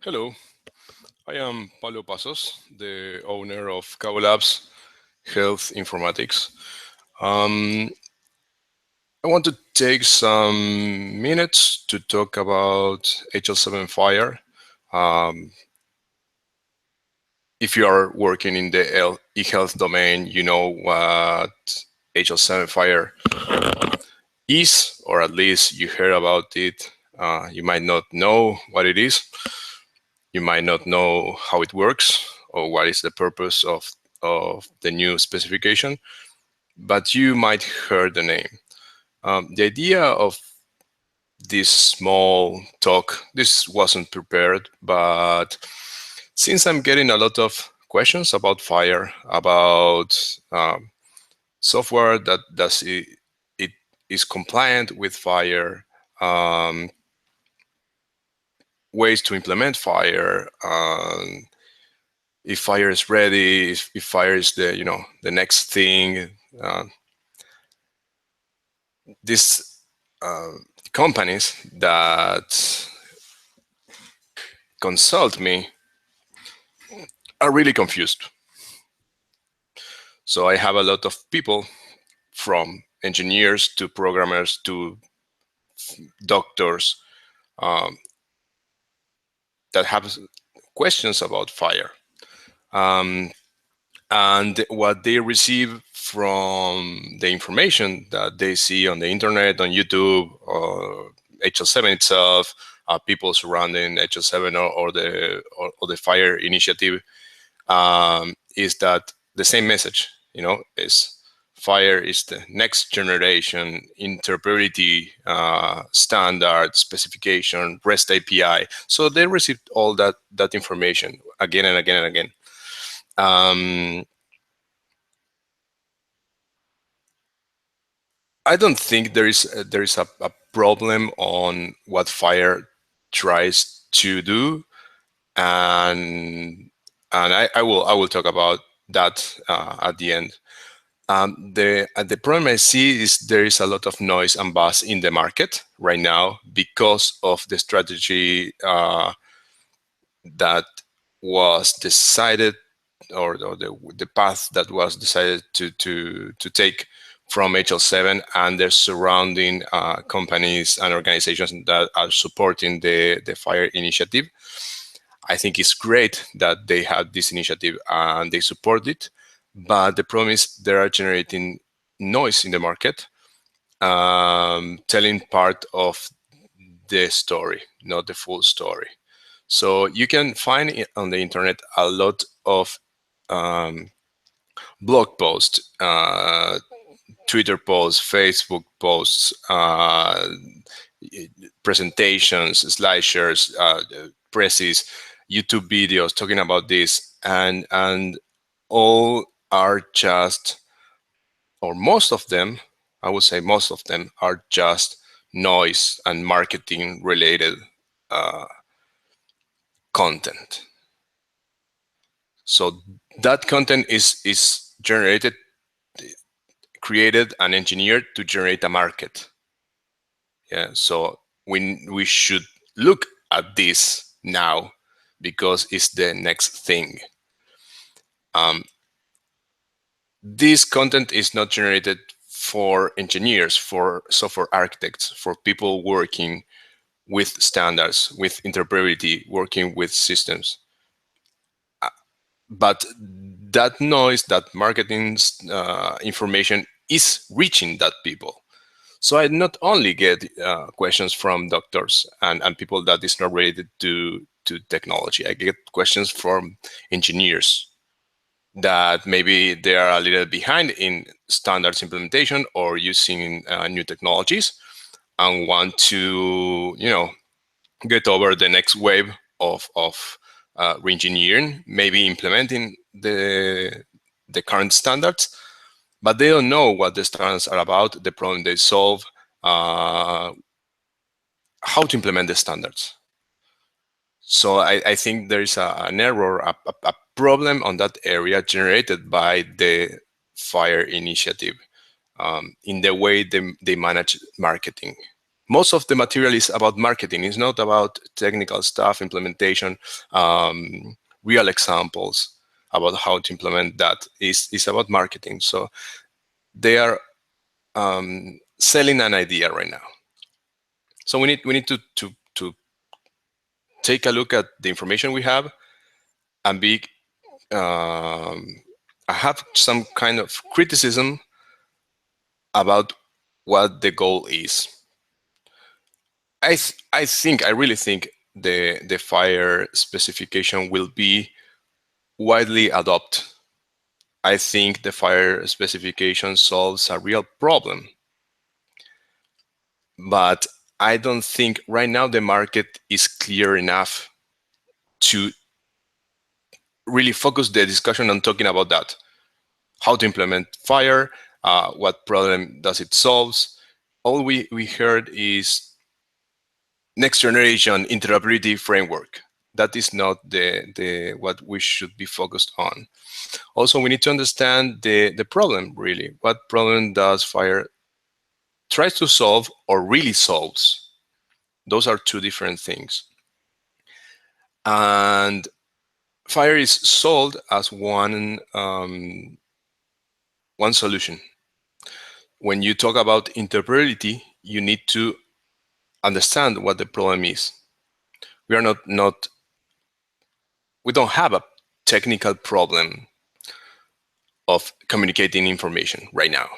Hello, I am Pablo Pasos, the owner of Cabo Labs Health Informatics. Um, I want to take some minutes to talk about HL7 FHIR. Um, if you are working in the e-health domain, you know what HL7 FHIR is, or at least you heard about it. You might not know what it is. You might not know how it works or what is the purpose of the new specification, but you might hear the name. The idea of this small talk, this wasn't prepared, but since I'm getting a lot of questions about FHIR, about software that does it is compliant with FHIR, ways to implement FHIR, if FHIR is ready, if FHIR is the next thing. Uh, these companies that consult me are really confused. So I have a lot of people, from engineers to programmers to doctors, um, that have questions about FHIR. Um, and what they receive from the information that they see on the internet, on YouTube, or HL7 itself, people surrounding HL7 or the FHIR initiative, is that the same message, is FHIR is the next generation interoperability standard specification, REST API. So they received all that information again and again and again. I don't think there is a problem on what FHIR tries to do, and I will talk about that at the end. The problem I see is there is a lot of noise and buzz in the market right now because of the strategy that was decided, or the path that was decided to take from HL7 and their surrounding companies and organizations that are supporting the FHIR initiative. I think it's great that they had this initiative and they support it, but the problem is they are generating noise in the market, telling part of the story, not the full story. So you can find on the internet a lot of blog posts, Twitter posts, Facebook posts, presentations, slideshows, presses, YouTube videos talking about this, and all are just, or most of them, I would say most of them are just noise and marketing related content. So that content is generated, created, and engineered to generate a market. Yeah. So we should look at this now because it's the next thing. This content is not generated for engineers, for software architects, for people working with standards, with interoperability, working with systems. But that noise, that marketing information is reaching that people. So I not only get questions from doctors and people that is not related to technology. I get questions from engineers that maybe they are a little behind in standards implementation or using new technologies and want to, get over the next wave of re-engineering, maybe implementing the current standards, but they don't know what the standards are about, the problem they solve, how to implement the standards. So I think there is an error, a problem on that area generated by the FHIR initiative in the way they manage marketing. most of the material is about marketing. It's not about technical stuff, implementation, real examples about how to implement that. It's about marketing. So they are selling an idea right now. So we need to take a look at the information we have and be have some kind of criticism about what the goal is. I really think the FHIR specification will be widely adopted. I think the FHIR specification solves a real problem, but I don't think right now the market is clear enough to really focus the discussion on talking about that. How to implement FHIR, what problem does it solve. All we heard is next generation interoperability framework. That is not the what we should be focused on. Also, we need to understand the problem, really. What problem does FHIR tries to solve or really solves? Those are two different things. And FHIR is sold as one solution. When you talk about interoperability, you need to understand what the problem is. We are we don't have a technical problem of communicating information right now.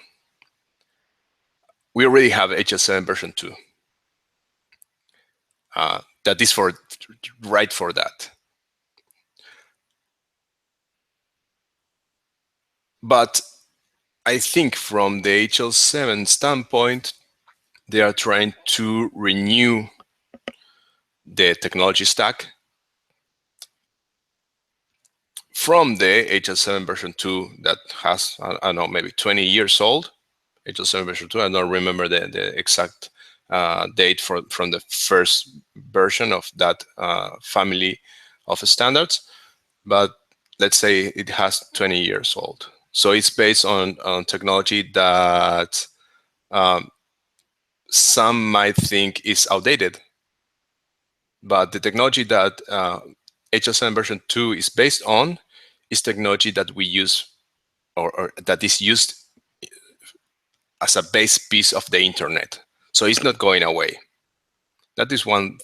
We already have HL7 version 2. That is right for that. But I think from the HL7 standpoint, they are trying to renew the technology stack from the HL7 version 2 that has, I don't know, maybe 20 years old. HL7 version 2, I don't remember the exact date from the first version of that family of standards, but let's say it has 20 years old. So it's based on technology that some might think is outdated, but the technology that HL7 version 2 is based on is technology that we use or that is used as a base piece of the internet. So it's not going away. That is one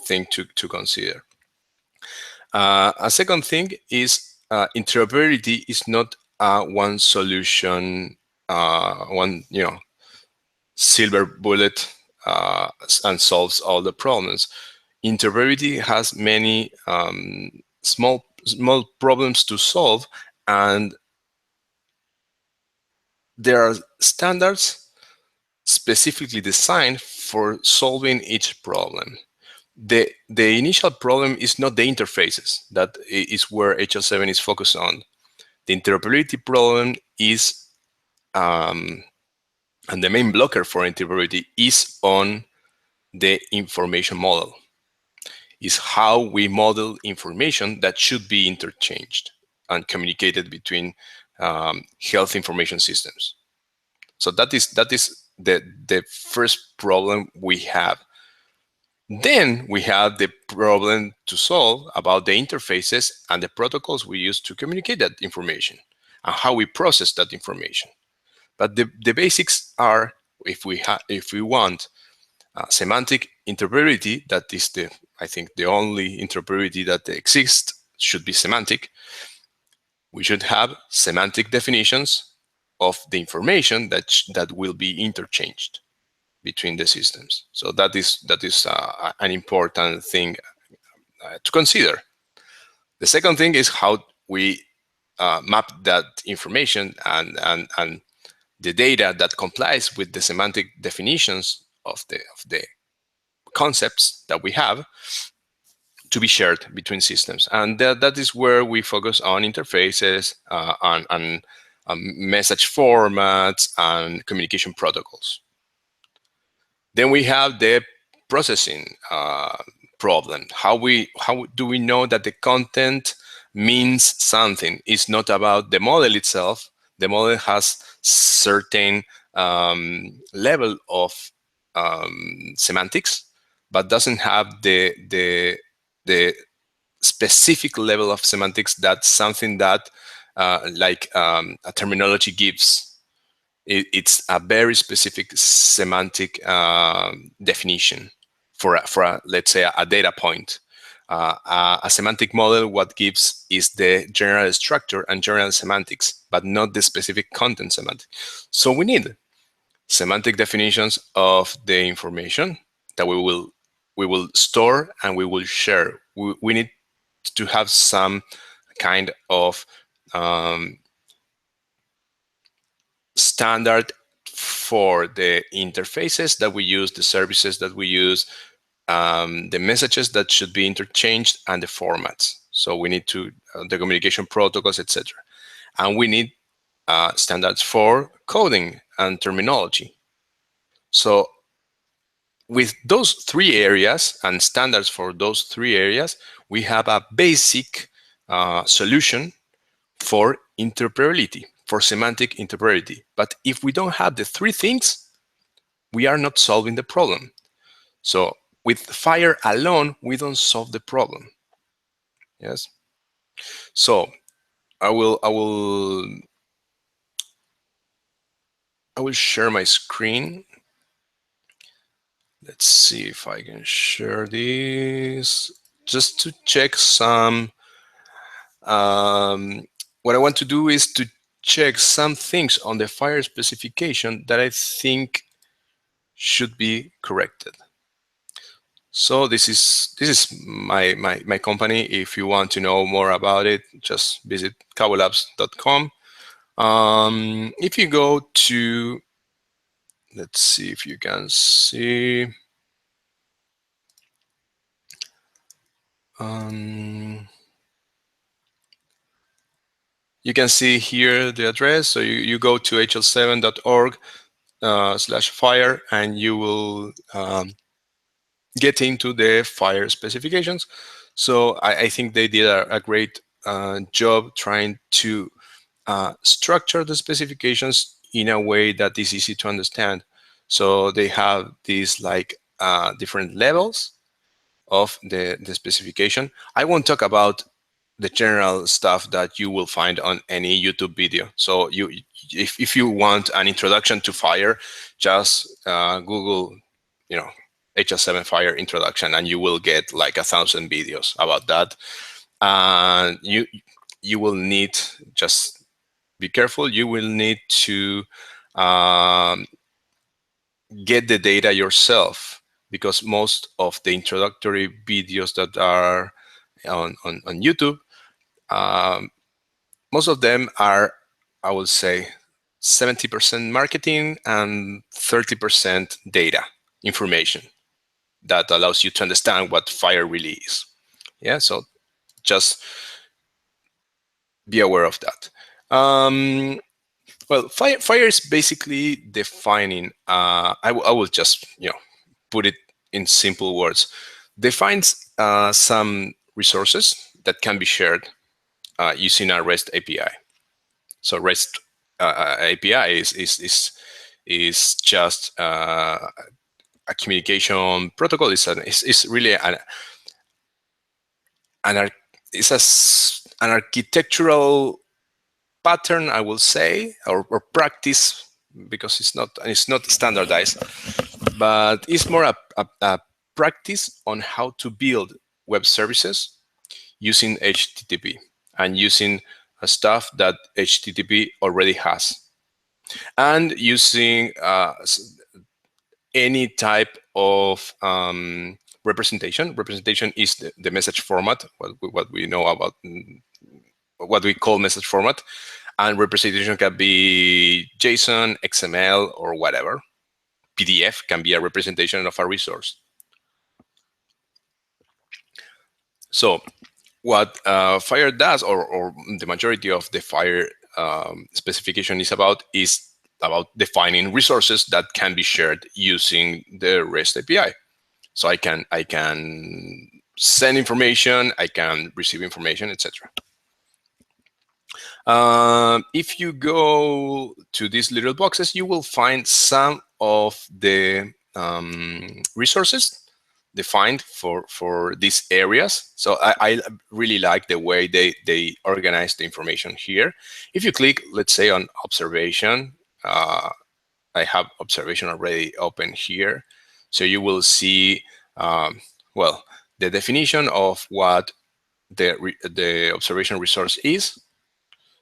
thing to consider. A second thing is interoperability is not one solution, one silver bullet and solves all the problems. Interoperability has many small problems to solve, and there are standards specifically designed for solving each problem. The initial problem is not the interfaces. That is where HL7 is focused on. The interoperability problem is, and the main blocker for interoperability is on the information model. Is how we model information that should be interchanged and communicated between health information systems. So that is the first problem we have. Then we have the problem to solve about the interfaces and the protocols we use to communicate that information and how we process that information. But the basics are, if we want semantic interoperability, that is I think the only interoperability that exists should be semantic. We should have semantic definitions of the information that will be interchanged between the systems. So that is an important thing to consider. The second thing is how we map that information and the data that complies with the semantic definitions of the concepts that we have to be shared between systems. And that is where we focus on interfaces, on message formats, and communication protocols. Then we have the processing problem. How do we know that the content means something? It's not about the model itself. The model has certain level of semantics, but doesn't have the specific level of semantics that something that a terminology gives. It's a very specific semantic definition for let's say a data point. A semantic model, what gives is the general structure and general semantics, but not the specific content semantic. So we need semantic definitions of the information that we will store and we will share. We need to have some kind of standard for the interfaces that we use, the services that we use, the messages that should be interchanged, and the formats. So we need to the communication protocols, etc. And we need standards for coding and terminology. So with those three areas and standards for those three areas, we have a basic solution for interoperability, for semantic interoperability. But if we don't have the three things, we are not solving the problem. So with FHIR alone, we don't solve the problem. Yes. So I will share my screen. Let's see if I can share this just to check some. What I want to do is to check some things on the FHIR specification that I think should be corrected. So this is my company. If you want to know more about it, just visit cabulabs.com. If you go to, let's see if you can see. You can see here the address. So you go to hl7.org/FHIR and you will get into the FHIR specifications. So I think they did a great job trying to structure the specifications in a way that is easy to understand. So they have these like different levels of the specification. I won't talk about the general stuff that you will find on any YouTube video. So if you want an introduction to FHIR, just Google, HL7 FHIR introduction, and you will get like 1,000 videos about that. And you will need, just be careful, you will need to get the data yourself, because most of the introductory videos that are on YouTube, most of them are, I would say, 70% marketing and 30% data information that allows you to understand what FHIR really is. Yeah, so just be aware of that. Well, FHIR is basically defining. I will just put it in simple words. Defines some resources that can be shared using a REST API. So REST API is just a communication protocol. It's really an architectural pattern, I will say, or practice, because it's not standardized, but it's more a practice on how to build web services using HTTP and using stuff that HTTP already has, and using any type of representation. Representation is the message format, what we know about, what we call message format, and representation can be JSON, XML, or whatever. PDF can be a representation of a resource. So what FHIR does, or the majority of the FHIR specification is about defining resources that can be shared using the REST API. So I can send information, I can receive information, etc. If you go to these little boxes, you will find some of the resources defined for these areas. So I really like the way they organize the information here. If you click, let's say, on observation, I have observation already open here. So you will see, well, the definition of what the observation resource is.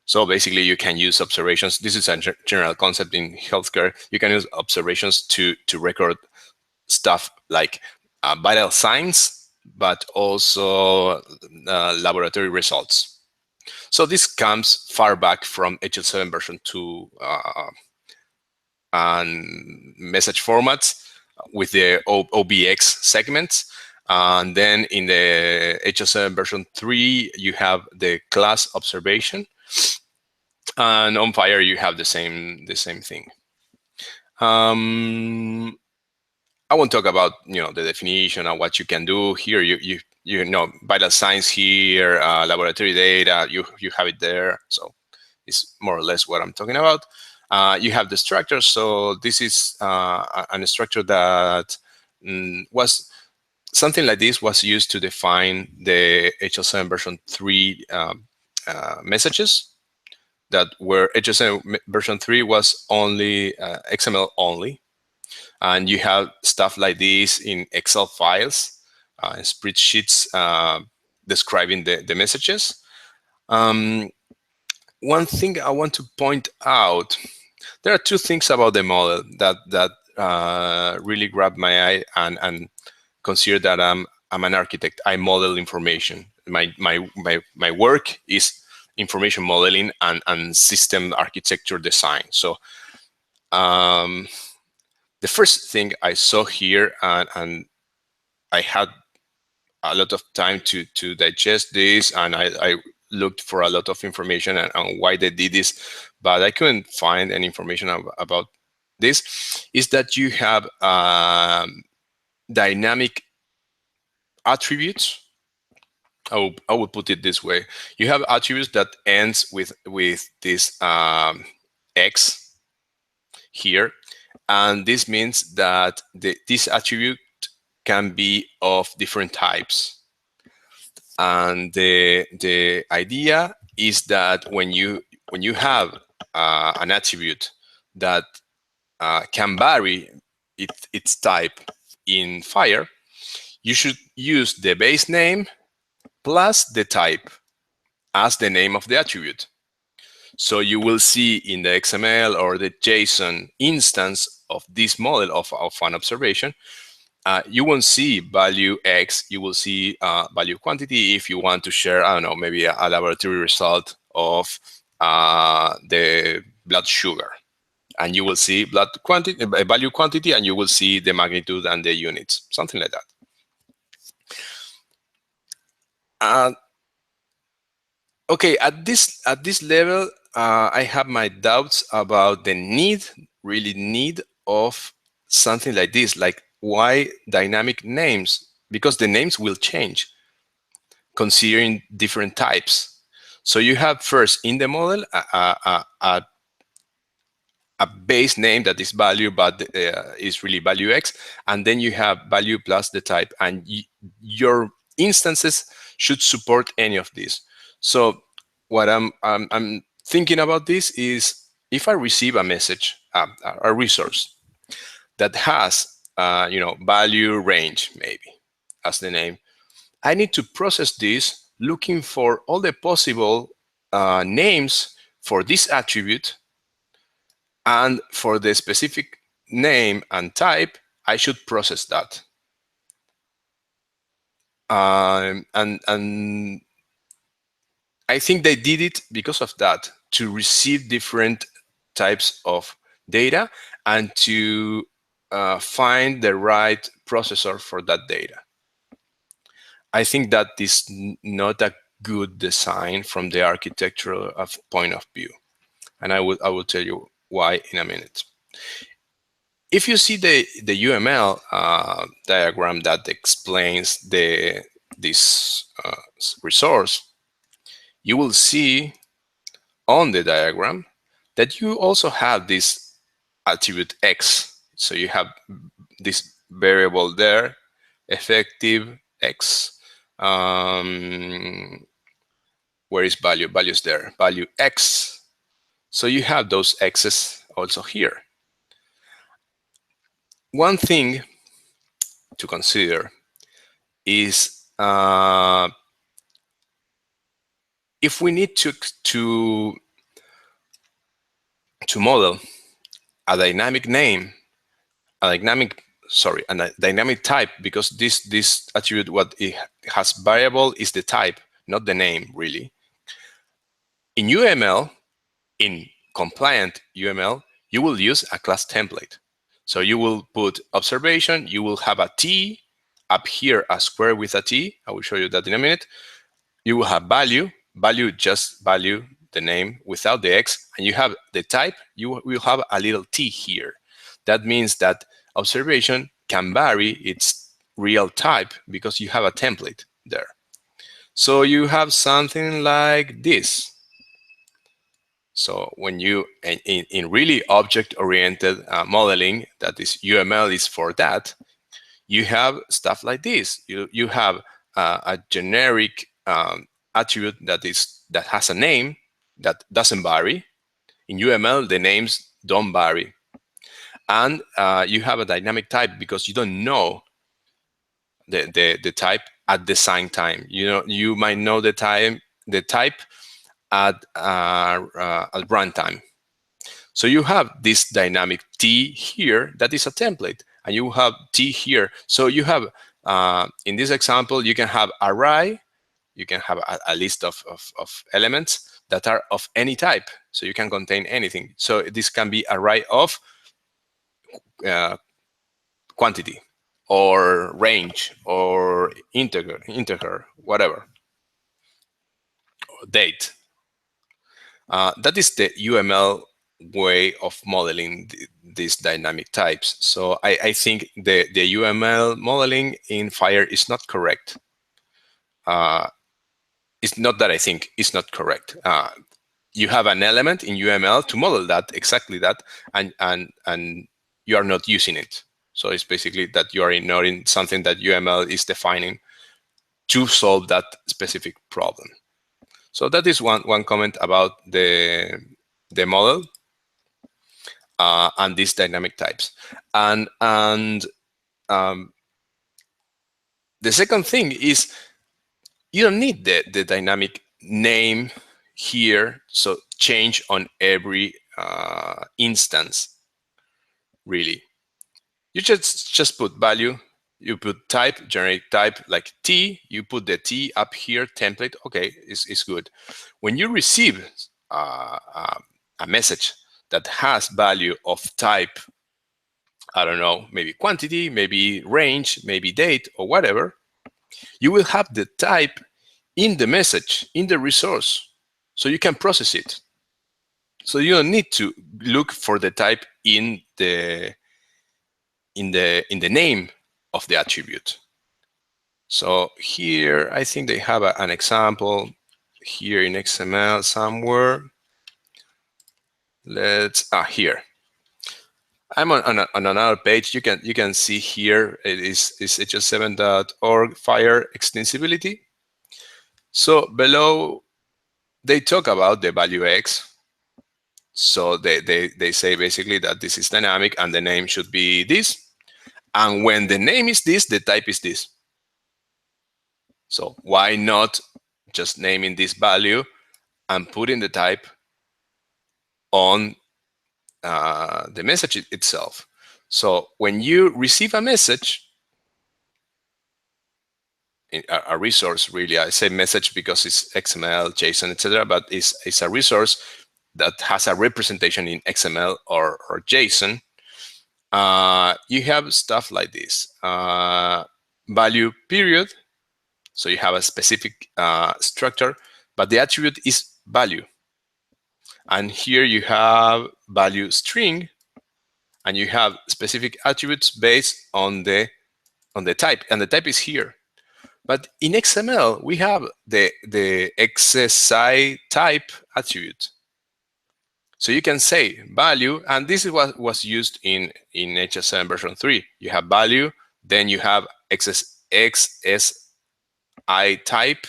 So basically, you can use observations. This is a general concept in healthcare. You can use observations to record stuff like vital signs, but also laboratory results. So this comes far back from HL7 version 2 and message formats with the OBX segments. And then in the HL7 version 3, you have the class observation. And on FHIR, you have the same thing. I won't talk about the definition and what you can do here. You know vital signs here, laboratory data. You have it there. So it's more or less what I'm talking about. You have the structure. So this is a structure that was something like this was used to define the HL7 version 3 messages that were HL7 version 3 was only XML only. And you have stuff like this in Excel files, spreadsheets describing the messages. One thing I want to point out, there are two things about the model that really grabbed my eye and consider that I'm an architect. I model information. My work is information modeling and system architecture design. So the first thing I saw here, and I had a lot of time to digest this, and I looked for a lot of information on why they did this, but I couldn't find any information about this, is that you have dynamic attributes. I would put it this way. You have attributes that ends with this X here. And this means that this attribute can be of different types. And the idea is that when you have an attribute that can vary its type in FHIR, you should use the base name plus the type as the name of the attribute. So you will see in the XML or the JSON instance of this model of an observation, you won't see value X, you will see value quantity if you want to share, I don't know, maybe a laboratory result of the blood sugar. And you will see blood quantity, value quantity, and you will see the magnitude and the units, something like that. Okay, at this level, I have my doubts about the need of something like this. Like, why dynamic names? Because the names will change considering different types. So you have first in the model a base name that is value, but is really value X, and then you have value plus the type, and your instances should support any of these. So what I'm thinking about this is, if I receive a message, a resource that has value range maybe as the name, I need to process this looking for all the possible names for this attribute, and for the specific name and type, I should process that. And I think they did it because of that, to receive different types of data and to find the right processor for that data. I think that is not a good design from the architectural point of view, and I will tell you why in a minute. If you see the UML diagram that explains this resource, you will see on the diagram that you also have this attribute X. So you have this variable there, effective X. Where is value? Value is there, value X. So you have those X's also here. One thing to consider is if we need to model a dynamic name, a dynamic type, because this attribute, what it has variable is the type, not the name really. In UML, in compliant UML, you will use a class template. So you will put observation, you will have a T, up here a square with a T. I will show you that in a minute. You will have value, just value the name without the X, and you have the type, you will have a little T here. That means that observation can vary its real type because you have a template there. So you have something like this. So when you, in really object-oriented modeling, that is UML is for that, you have stuff like this. You have a generic attribute that has a name that doesn't vary. In UML, the names don't vary. And you have a dynamic type because you don't know the type at the sign time. You might know the type at runtime. So you have this dynamic T here that is a template, and you have T here. So you have, in this example, you can have array, you can have a list of elements that are of any type. So you can contain anything. So this can be array of quantity, or range, or integer, whatever, or date. That is the UML way of modeling these dynamic types. So I think the UML modeling in FHIR is not correct. It's not that I think it's not correct. You have an element in UML to model that, exactly that, and you are not using it. So it's basically that you are ignoring something that UML is defining to solve that specific problem. So that is one comment about the model and these dynamic types. And the second thing is, you don't need the dynamic name here, so change on every instance, really. You just put value, you put type, generate type like T, you put the T up here, template, okay, it's good. When you receive a message that has value of type, I don't know, maybe quantity, maybe range, maybe date, or whatever, you will have the type in the message, in the resource, so you can process it. So you don't need to look for the type in the name of the attribute. So here, I think they have an example here in XML somewhere. Here. I'm on another page. You can see here it is HL7.org FHIR extensibility. So below they talk about the value X. So they say basically that this is dynamic and the name should be this. And when the name is this, the type is this. So why not just naming this value and putting the type on the message itself? So when you receive a message, a resource, really, I say message because it's XML, JSON, etc., but it's a resource that has a representation in XML or JSON. You have stuff like this. Value period. So you have a specific structure, but the attribute is value. And here you have value string, and you have specific attributes based on the type, and the type is here. But in XML, we have the XSI type attribute. So you can say value, and this is what was used in HL7 version 3. You have value, then you have XSI type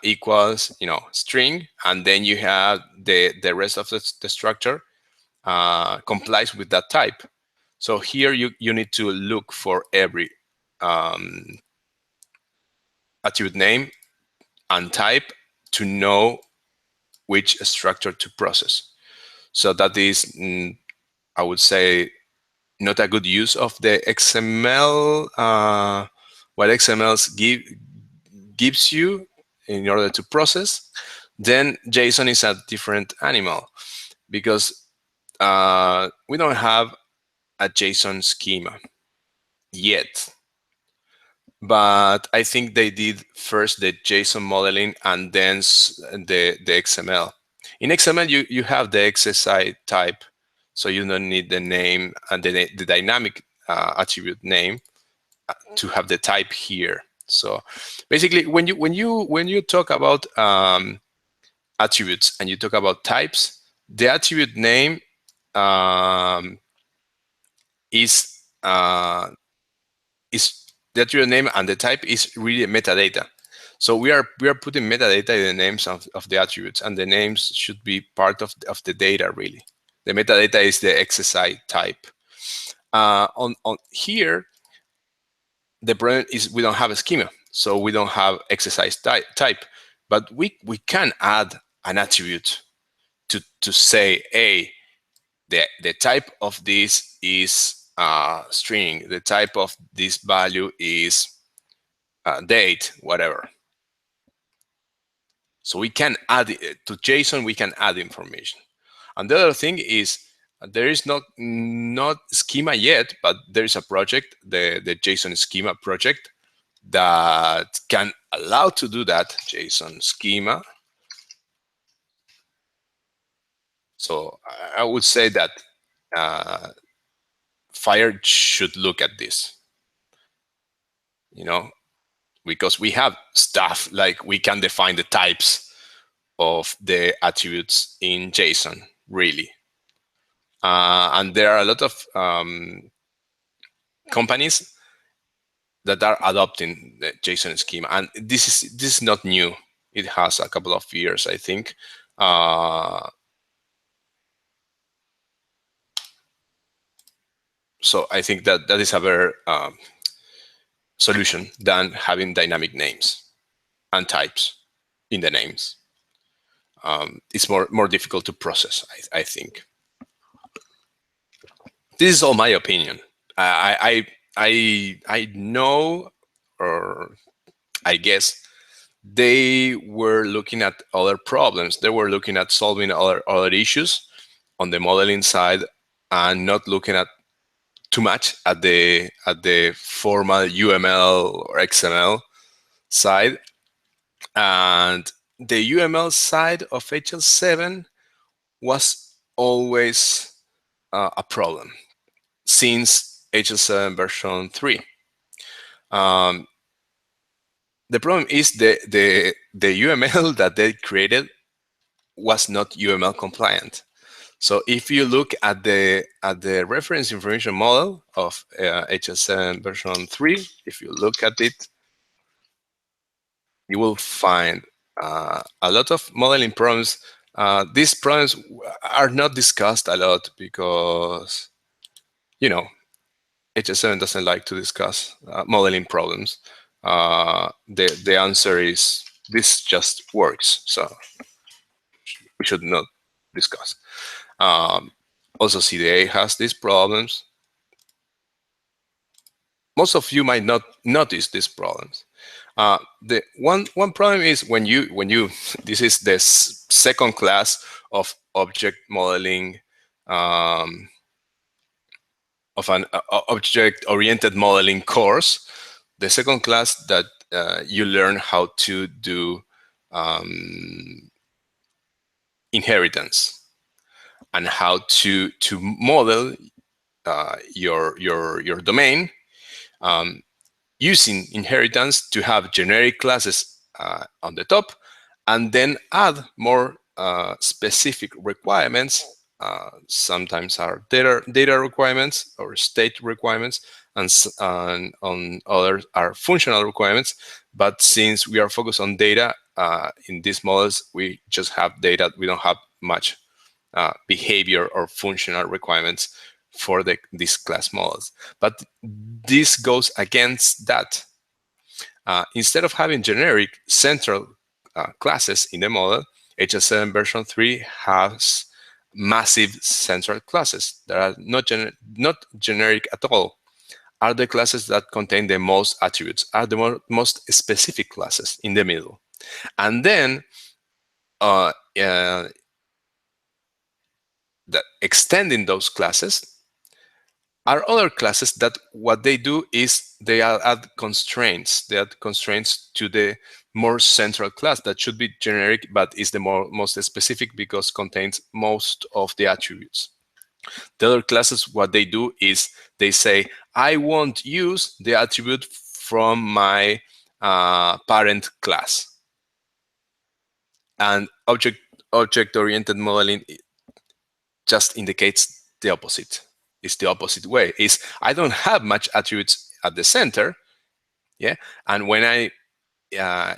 equals, string, and then you have the rest of the structure complies with that type. So here you need to look for every attribute name and type to know which structure to process. So that is, I would say, not a good use of the XML, what XML gives you in order to process. Then JSON is a different animal because we don't have a JSON schema yet. But I think they did first the JSON modeling and then the XML. In XML, you have the XSI type, so you don't need the name and the dynamic attribute name to have the type here. So basically, when you talk about attributes and you talk about types, the attribute name is the attribute name and the type is really metadata. So we are putting metadata in the names of the attributes, and the names should be part of the data really. The metadata is the XSI type. On here, the problem is we don't have a schema, so we don't have XSI type. But we can add an attribute to say, hey, the type of this is string. The type of this value is date, whatever. So we can add to JSON. We can add information. And the other thing is there is not schema yet, but there is a project, the Json Schema project, that can allow to do that. Json Schema. So I would say that FHIR should look at this, because we have stuff like we can define the types of the attributes in JSON, really. And there are a lot of companies that are adopting the Json schema, and this is not new. It has a couple of years, I think. So I think that is a better solution than having dynamic names and types in the names. It's more difficult to process, I think. This is all my opinion. I know, or I guess they were looking at other problems. They were looking at solving other issues on the modeling side and not looking at too much at the formal UML or XML side. And the UML side of HL7 was always a problem since HL7 version 3. The problem is the UML that they created was not UML compliant. So if you look at the reference information model of HL7 version 3, if you look at it, you will find a lot of modeling problems. These problems are not discussed a lot because, HL7 doesn't like to discuss modeling problems. The answer is this just works, so we should not discuss. Also, CDA has these problems. Most of you might not notice these problems. The one problem is when you this is the second class of object modeling, of an object-oriented modeling course. The second class that you learn how to do inheritance and how to model your domain using inheritance to have generic classes on the top, and then add more specific requirements. Sometimes are data requirements or state requirements, and on others are functional requirements. But since we are focused on data in these models, we just have data. We don't have much behavior or functional requirements for these class models. But this goes against that. Instead of having generic central classes in the model, HL7 version 3 has massive central classes that are not generic at all. Are the classes that contain the most attributes, are the most specific classes in the middle. And then that extending those classes are other classes that what they do is they add constraints. They add constraints to the more central class that should be generic, but is the most specific because contains most of the attributes. The other classes, what they do is they say, I won't use the attribute from my parent class. And object-oriented modeling just indicates the opposite. It's the opposite way. Is I don't have much attributes at the center, yeah. And when I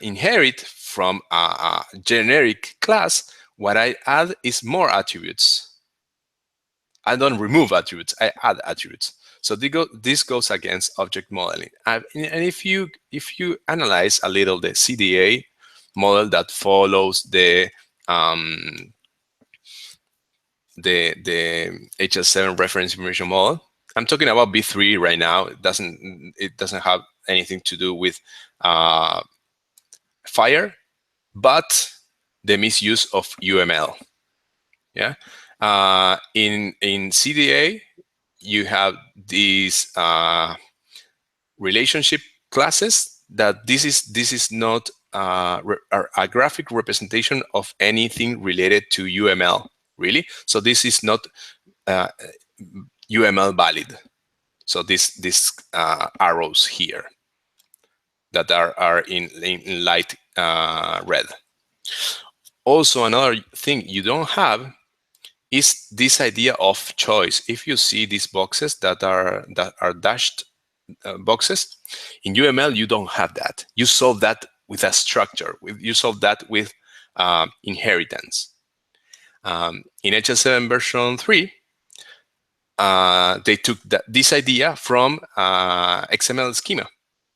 inherit from a generic class, what I add is more attributes. I don't remove attributes. I add attributes. So this goes against object modeling. And if you analyze a little the CDA model that follows the HL7 reference information model. I'm talking about V3 right now. It doesn't have anything to do with FHIR, but the misuse of UML. Yeah. In CDA, you have these relationship classes that this is not a graphic representation of anything related to UML. Really? So this is not UML valid. So these arrows here that are in light red. Also, another thing you don't have is this idea of choice. If you see these boxes that are dashed boxes in UML, you don't have that. You solve that with a structure. You solve that with inheritance. In HL7 version 3, they took this idea from XML schema,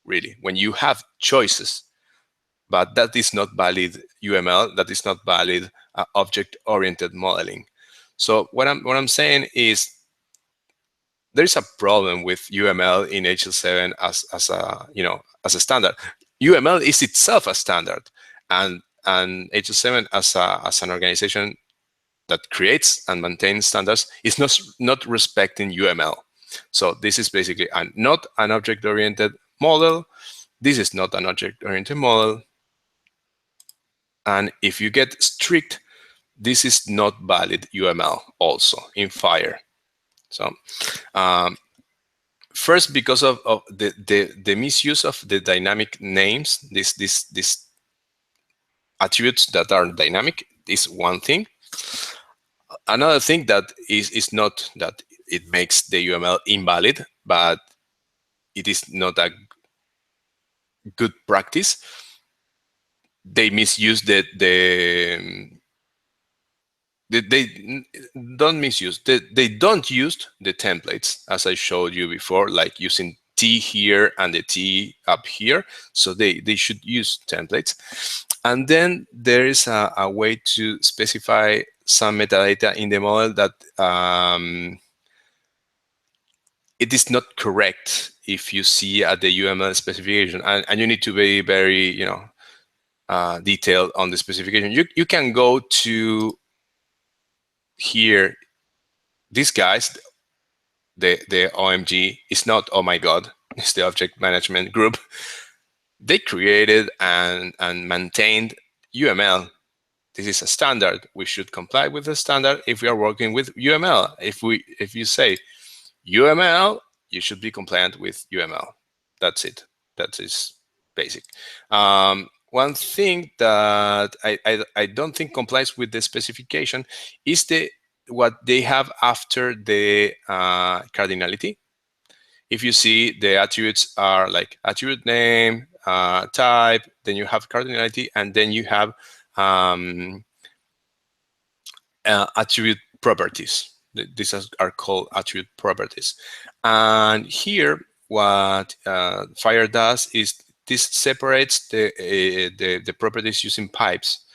really, when you have choices. But that is not valid UML. That is not valid object-oriented modeling. So what I'm saying is there's a problem with UML in HL7 as a standard. UML is itself a standard, and HL7 as an organization that creates and maintains standards is not respecting UML. So this is basically not an object-oriented model. This is not an object-oriented model. And if you get strict, this is not valid UML also in FHIR. So first, because of the misuse of the dynamic names, these attributes that are dynamic is one thing. Another thing that is not that it makes the UML invalid, but it is not a good practice. They misuse they don't misuse. They don't use the templates, as I showed you before, like using T here and the T up here. So they should use templates. And then there is a way to specify some metadata in the model that it is not correct if you see at the UML specification, and you need to be very detailed on the specification. You can go to here. These guys, the OMG is not oh my god, it's the object management group. They created and maintained UML. This is a standard. We should comply with the standard if we are working with UML. If you say UML, you should be compliant with UML. That's it. That is basic. one thing that I don't think complies with the specification is what they have after the cardinality. If you see, the attributes are like attribute name, type, then you have cardinality, and then you have attribute properties. These are called attribute properties. And here, what FHIR does is this separates the properties using pipes.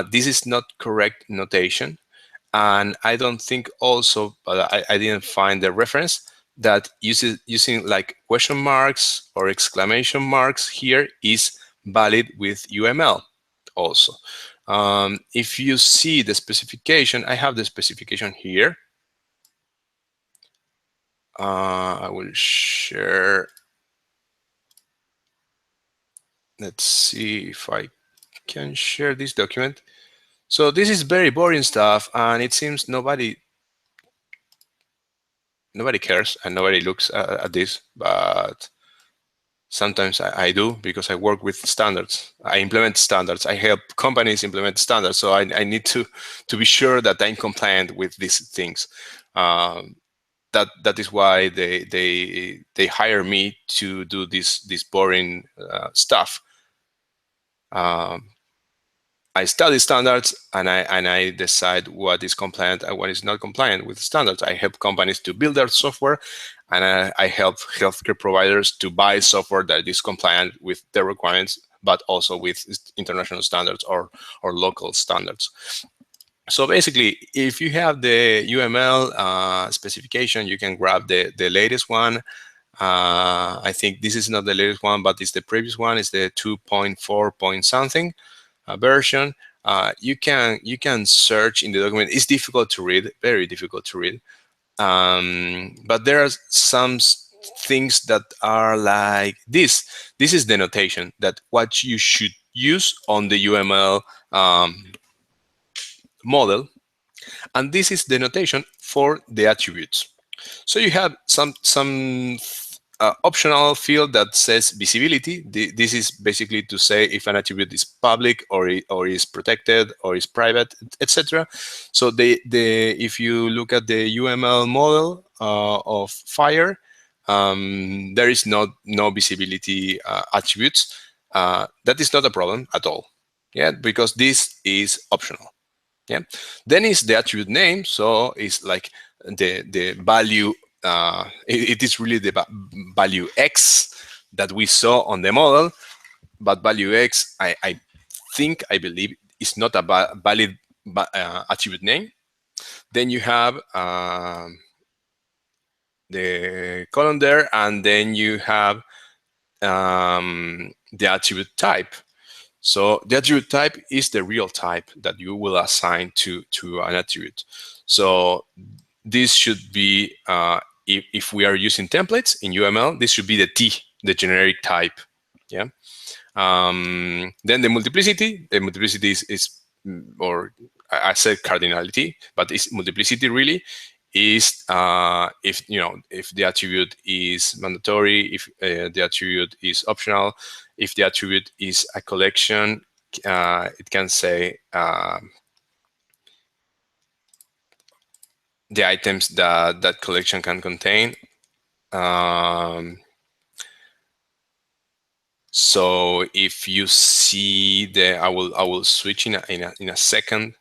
This is not correct notation. And I don't think also, but I didn't find the reference that using like question marks or exclamation marks here is valid with UML also. If you see the specification, I have the specification here. I will share. Let's see if I can share this document. So this is very boring stuff, and it seems nobody cares and nobody looks at this, but sometimes I do, because I work with standards. I implement standards. I help companies implement standards. So I need to be sure that I'm compliant with these things. That is why they hire me to do this boring stuff. I study standards, and I decide what is compliant and what is not compliant with standards. I help companies to build their software, and I help healthcare providers to buy software that is compliant with their requirements, but also with international standards or local standards. So basically, if you have the UML specification, you can grab the latest one. I think this is not the latest one, but it's the previous one. It's the 2.4 point something version. You can search in the document. It's difficult to read, very difficult to read. But there are some things that are like this. This is the notation that what you should use on the UML model. And this is the notation for the attributes. So you have some optional field that says visibility. This is basically to say if an attribute is public or is protected or is private, etc. So if you look at the UML model of FHIR, there is no visibility attributes. That is not a problem at all. Yeah, because this is optional. Yeah. Then is the attribute name. So it's like the value. It is really the value X that we saw on the model, but value X, I believe, is not a valid attribute name. Then you have the column there, and then you have the attribute type. So the attribute type is the real type that you will assign to an attribute. So this should be, if we are using templates in UML, this should be the T, the generic type. Yeah. Then the multiplicity is, or I said cardinality, but it's multiplicity really is if the attribute is mandatory, if the attribute is optional, if the attribute is a collection, it can say the items that collection can contain. So if you see I will switch in a second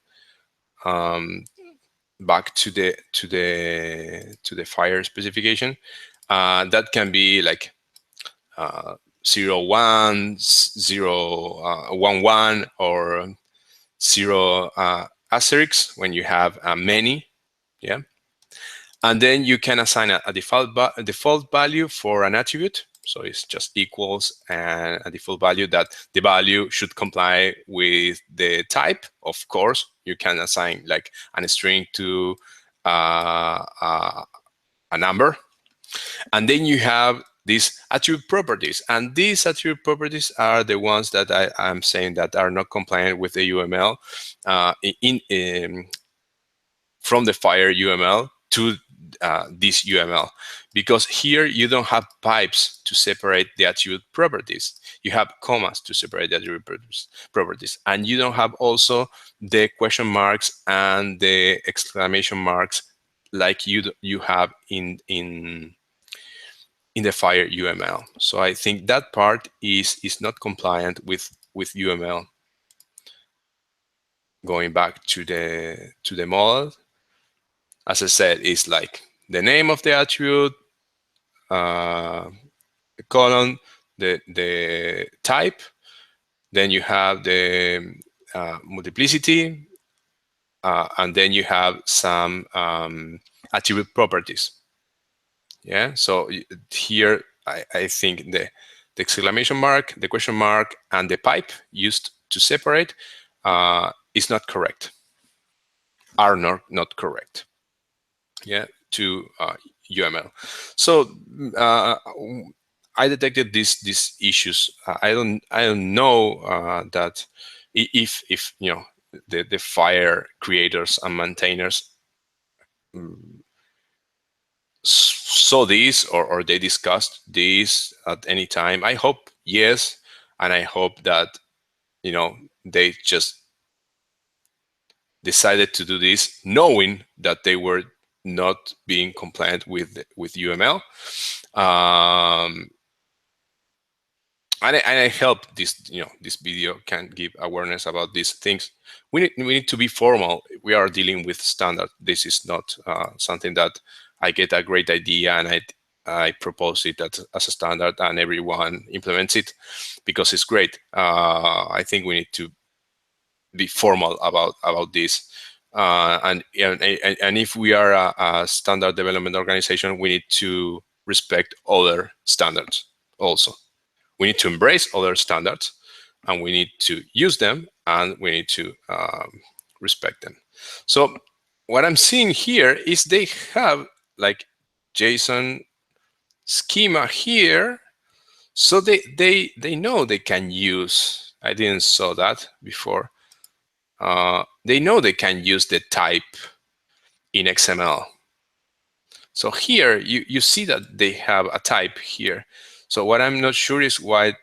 back to the FHIR specification. That can be like 0, 1, 0, 1, 1, or 0 asterisks when you have many. Yeah. And then you can assign a default value for an attribute. So it's just equals and a default value that the value should comply with the type. Of course, you can assign like a string to a number. And then you have these attribute properties. And these attribute properties are the ones that I'm saying that are not compliant with the UML from the FHIR UML to this UML, because here you don't have pipes to separate the attribute properties. You have commas to separate the attribute properties, and you don't have also the question marks and the exclamation marks like you have in the FHIR UML. So I think that part is not compliant with UML. Going back to the model, as I said, it's like the name of the attribute, the colon, the type, then you have the multiplicity, and then you have some attribute properties. Yeah, so here I think the exclamation mark, the question mark, and the pipe used to separate is not correct, are not correct. Yeah, to UML. So I detected these issues. I don't know that if you know the FHIR creators and maintainers saw this or they discussed this at any time. I hope yes, and I hope that they just decided to do this knowing that they were not being compliant with UML. And I hope this video can give awareness about these things. We need to be formal. We are dealing with standard. This is not something that I get a great idea and I propose it as a standard and everyone implements it because it's great. I think we need to be formal about this. And if we are a standard development organization, we need to respect other standards also. We need to embrace other standards, and we need to use them, and we need to respect them. So what I'm seeing here is they have like Json schema here, so they know they can use. I didn't saw that before. They know they can use the type in XML. So here you see that they have a type here. So what I'm not sure is why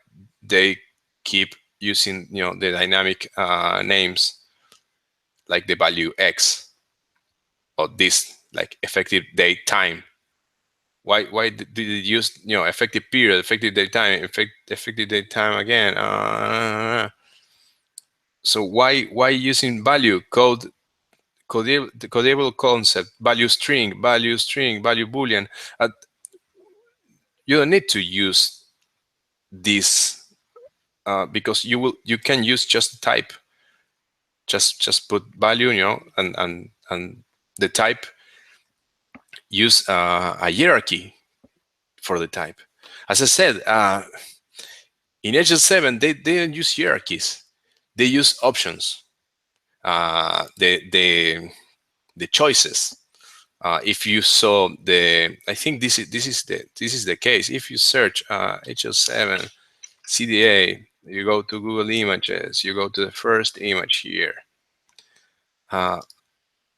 they keep using the dynamic names like the value X or this like effective date time. Why did they use effective period, effective date time, effective date time again? So why using value code? The codable concept, value string, value boolean. You don't need to use this because you can use just the type. Just put value, and the type. Use a hierarchy for the type. As I said, in HL7 they don't use hierarchies. They use options. The choices. If you saw I think this is the case. If you search HL7 CDA, you go to Google Images, you go to the first image here.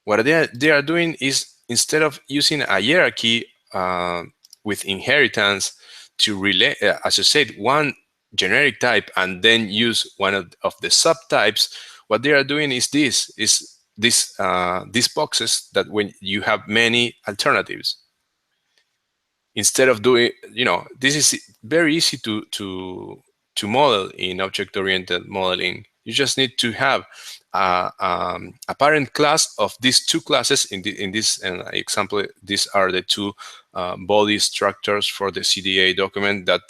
What they are doing is, instead of using a hierarchy with inheritance to relay, as I said, one generic type and then use one of the subtypes, what they are doing is these boxes that when you have many alternatives. Instead of doing, this is very easy to model in object-oriented modeling. You just need to have a parent class of these two classes. In this example, these are the two body structures for the CDA document that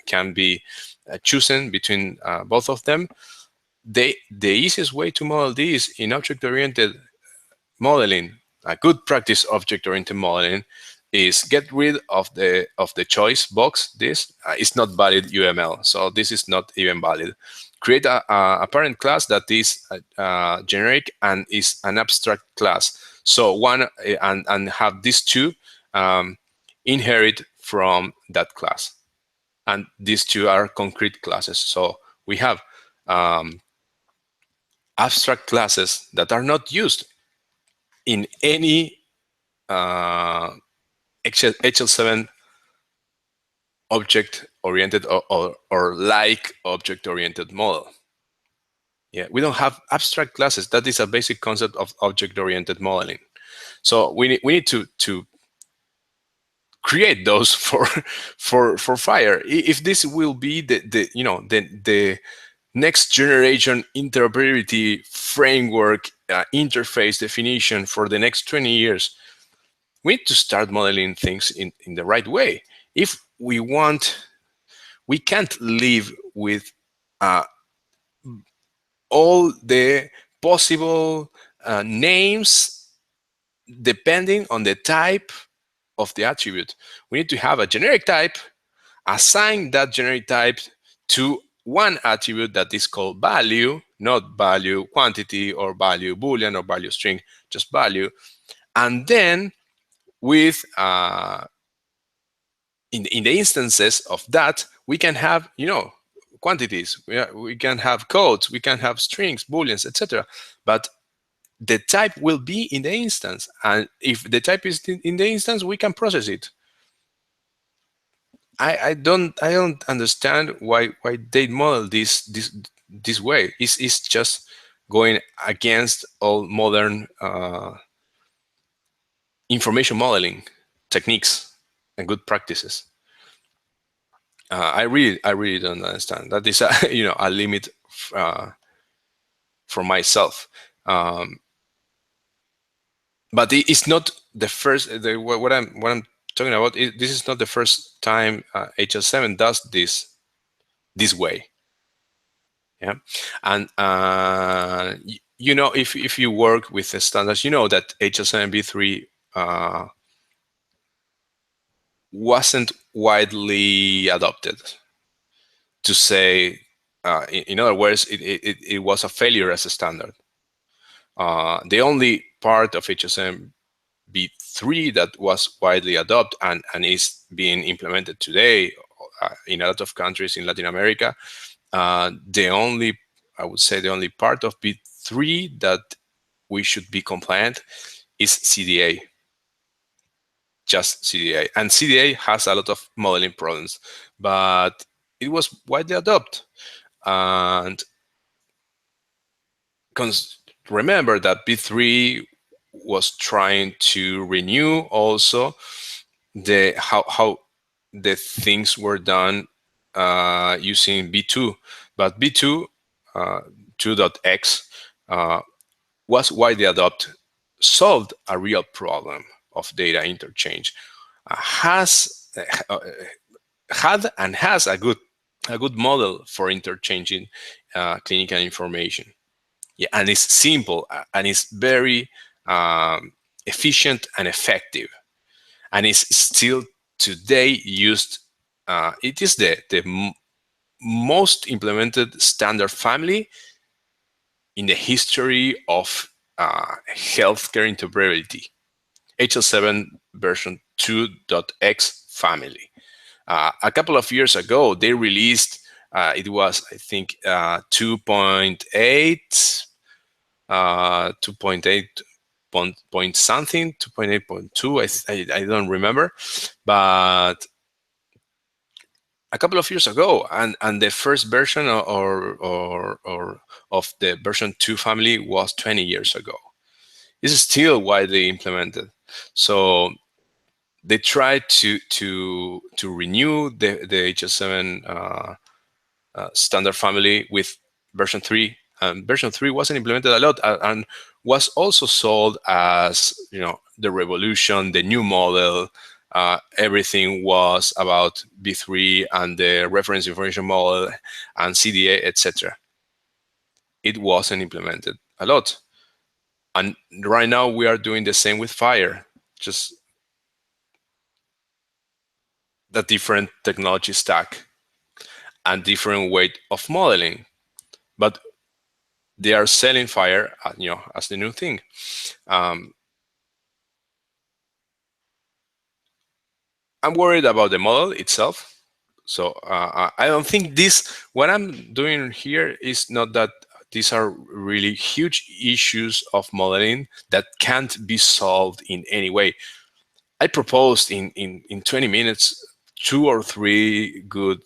can be chosen between both of them. The easiest way to model this in object-oriented modeling, a good practice object-oriented modeling, is get rid of the choice box. This is not valid UML, so this is not even valid. Create a parent class that is generic and is an abstract class. So one and have these two inherit from that class, and these two are concrete classes. So we have abstract classes that are not used in any uh, HL7 object-oriented or like object-oriented model. Yeah, we don't have abstract classes. That is a basic concept of object-oriented modeling. So we need to create those for FHIR. If this will be the next generation interoperability framework interface definition for the next 20 years, we need to start modeling things in the right way. If we want, we can't live with all the possible names depending on the type of the attribute. We need to have a generic type, assign that generic type to one attribute that is called value, not value quantity or value boolean or value string, just value. And then with in the instances of that, we can have quantities, we can have codes, we can have strings, booleans, etc. But the type will be in the instance, and if the type is in the instance, we can process it. I don't understand why they model this way. It's just going against all modern information modeling techniques and good practices. I really don't understand. That is a limit for myself. But it's not the first. What I'm talking about. This is not the first time HL7 does this way. Yeah, and if you work with the standards, you know that HL7 v3 wasn't widely adopted. To say, in other words, it was a failure as a standard. The only part of HL7 v3 that was widely adopted and is being implemented today in a lot of countries in Latin America, I would say the only part of v3 that we should be compliant is CDA. Just CDA. And CDA has a lot of modeling problems, but it was widely adopted. And remember that v3 was trying to renew also how the things were done using v2, but v2 2.x was widely adopted, solved a real problem of data interchange, had and has a good model for interchanging clinical information. Yeah, and it's simple and it's very efficient and effective, and it's still today used. It is the most implemented standard family in the history of healthcare interoperability. HL7 version 2.x family. A couple of years ago, they released, it was, I think, 2.8, 2.8 point something, 2.8.2, I don't remember, but a couple of years ago, and the first version or of the version 2 family was 20 years ago. This is still widely implemented. So they tried to renew the HL7 standard family with version 3, and version 3 wasn't implemented a lot and was also sold as the revolution, the new model. Everything was about v3 and the reference information model and CDA, etc. It wasn't implemented a lot, and right now we are doing the same with FHIR, just a different technology stack and different way of modeling, but they are selling FHIR, as the new thing. I'm worried about the model itself. So I don't think what I'm doing here is not that these are really huge issues of modeling that can't be solved in any way. I proposed in 20 minutes 2 or 3 good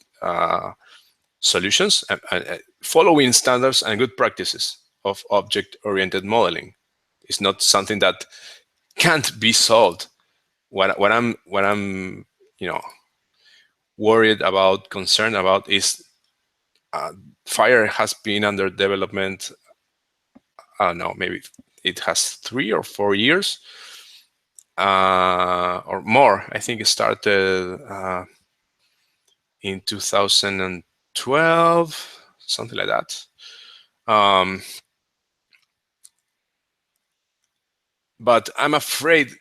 solutions, following standards and good practices of object-oriented modeling. It's not something that can't be solved. What I'm worried about, concerned about is FHIR has been under development. I don't know, maybe it has 3 or 4 years or more. I think it started in 2012, something like that. But I'm afraid,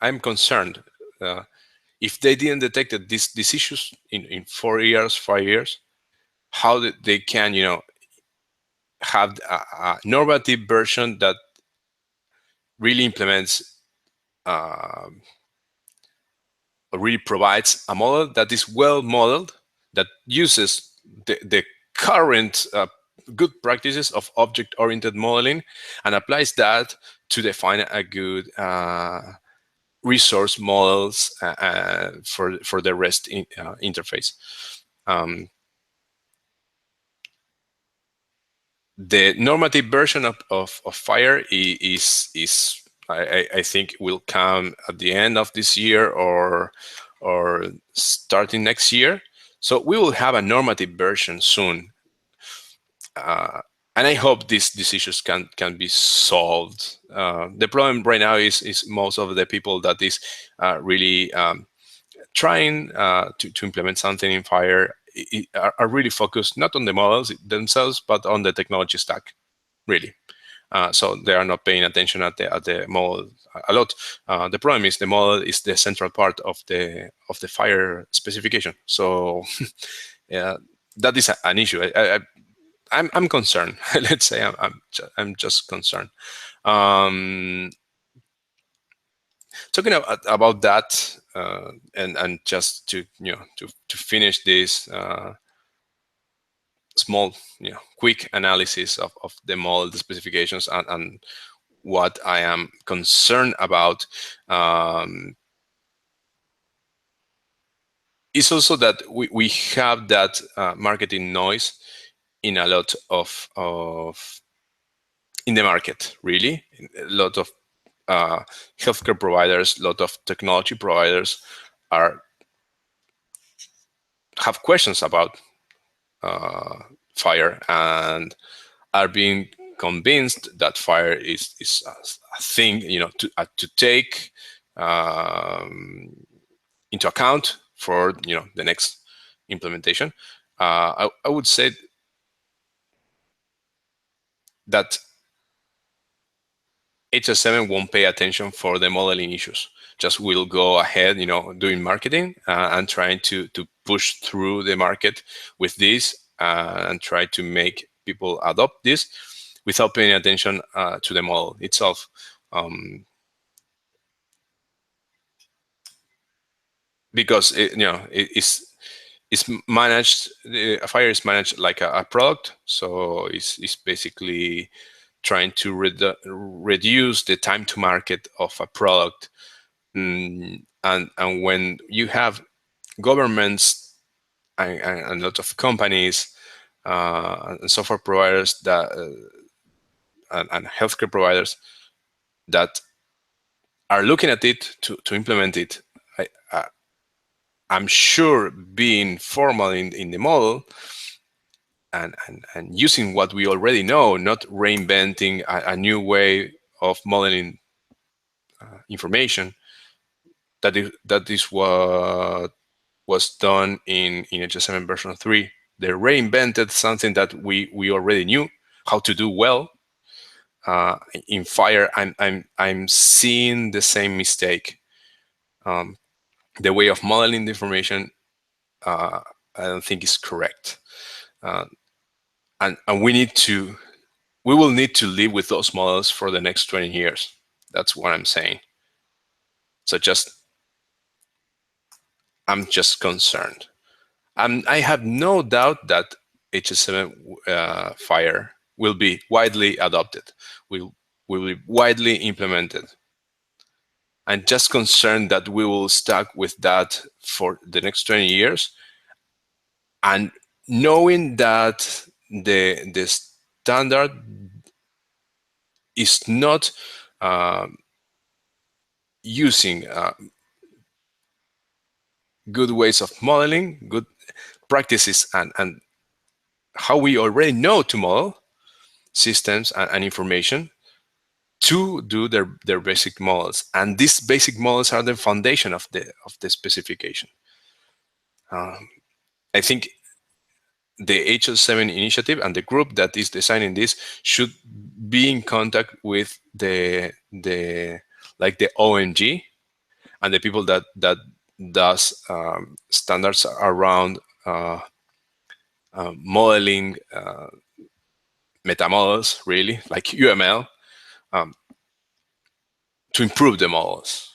I'm concerned. If they didn't detect these issues in 4 years, 5 years, how they can, have a normative version that really implements or really provides a model that is well modeled, that uses the current good practices of object-oriented modeling and applies that to define a good resource models for the REST interface. The normative version of FHIR is I think will come at the end of this year or starting next year. So we will have a normative version soon, and I hope these issues can be solved. The problem right now is most of the people that is really trying to implement something in FHIR are really focused not on the models themselves, but on the technology stack, really. So they are not paying attention at the model a lot. The problem is the model is the central part of the FHIR specification. So yeah, that is an issue. I'm concerned. Let's say I'm just concerned. Talking about that, and just to to finish this small quick analysis of the model, the specifications, and what I am concerned about is also that we have that marketing noise in a lot of in the market, really. A lot of healthcare providers, a lot of technology providers have questions about FHIR and are being convinced that FHIR is a thing to take into account for the next implementation. I would say that HL7 won't pay attention for the modeling issues. Just will go ahead, doing marketing and trying to push through the market with this and try to make people adopt this without paying attention to the model itself. Because it's managed. FHIR is managed like a product, so it's basically trying to reduce the time to market of a product. And when you have governments and a lot of companies and software providers that and healthcare providers that are looking at it to implement it, I'm sure being formal in the model and using what we already know, not reinventing a new way of modeling information. That is what was done in HL7 version 3. They reinvented something that we already knew how to do well. In FHIR, I'm seeing the same mistake. The way of modeling the information, I don't think is correct. And we will need to live with those models for the next 20 years. That's what I'm saying. So I'm just concerned. I have no doubt that HL7 FHIR will be widely adopted, will be widely implemented. I'm just concerned that we will stuck with that for the next 20 years, and knowing that the standard is not using good ways of modeling, good practices, and how we already know to model systems and information to do their basic models. And these basic models are the foundation of the specification. I think the HL7 initiative and the group that is designing this should be in contact with the like the OMG and the people that does standards around modeling meta models, really like UML, to improve the models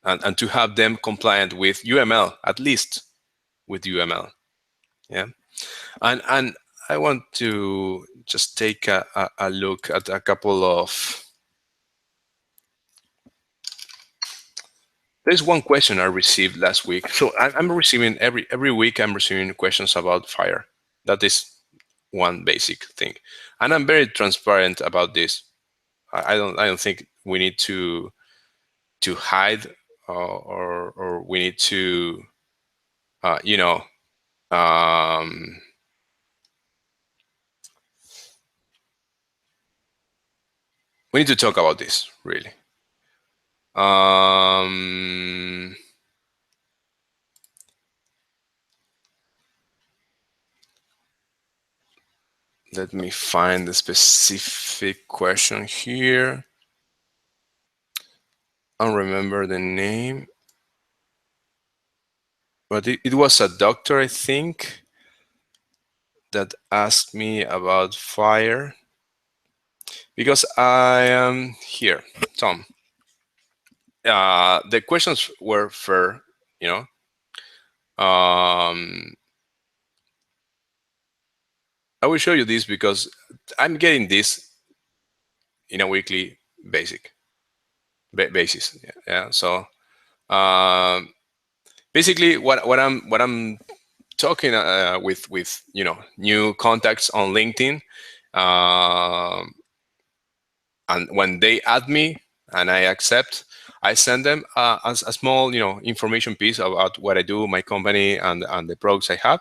and to have them compliant with UML, at least with UML. Yeah. And I want to just take a look at a couple of. There's one question I received last week. So I'm receiving every week. I'm receiving questions about FHIR. That is one basic thing, and I'm very transparent about this. I don't think we need to hide or we need to we need to talk about this, really. Let me find the specific question here. I don't remember the name, but it was a doctor, I think, that asked me about FHIR. Because I am here, Tom. The questions were fair, you know. I will show you this because I'm getting this in a weekly basis. Yeah. So basically, what I'm talking with new contacts on LinkedIn, and when they add me and I accept, I send them a small information piece about what I do, my company, and the products I have.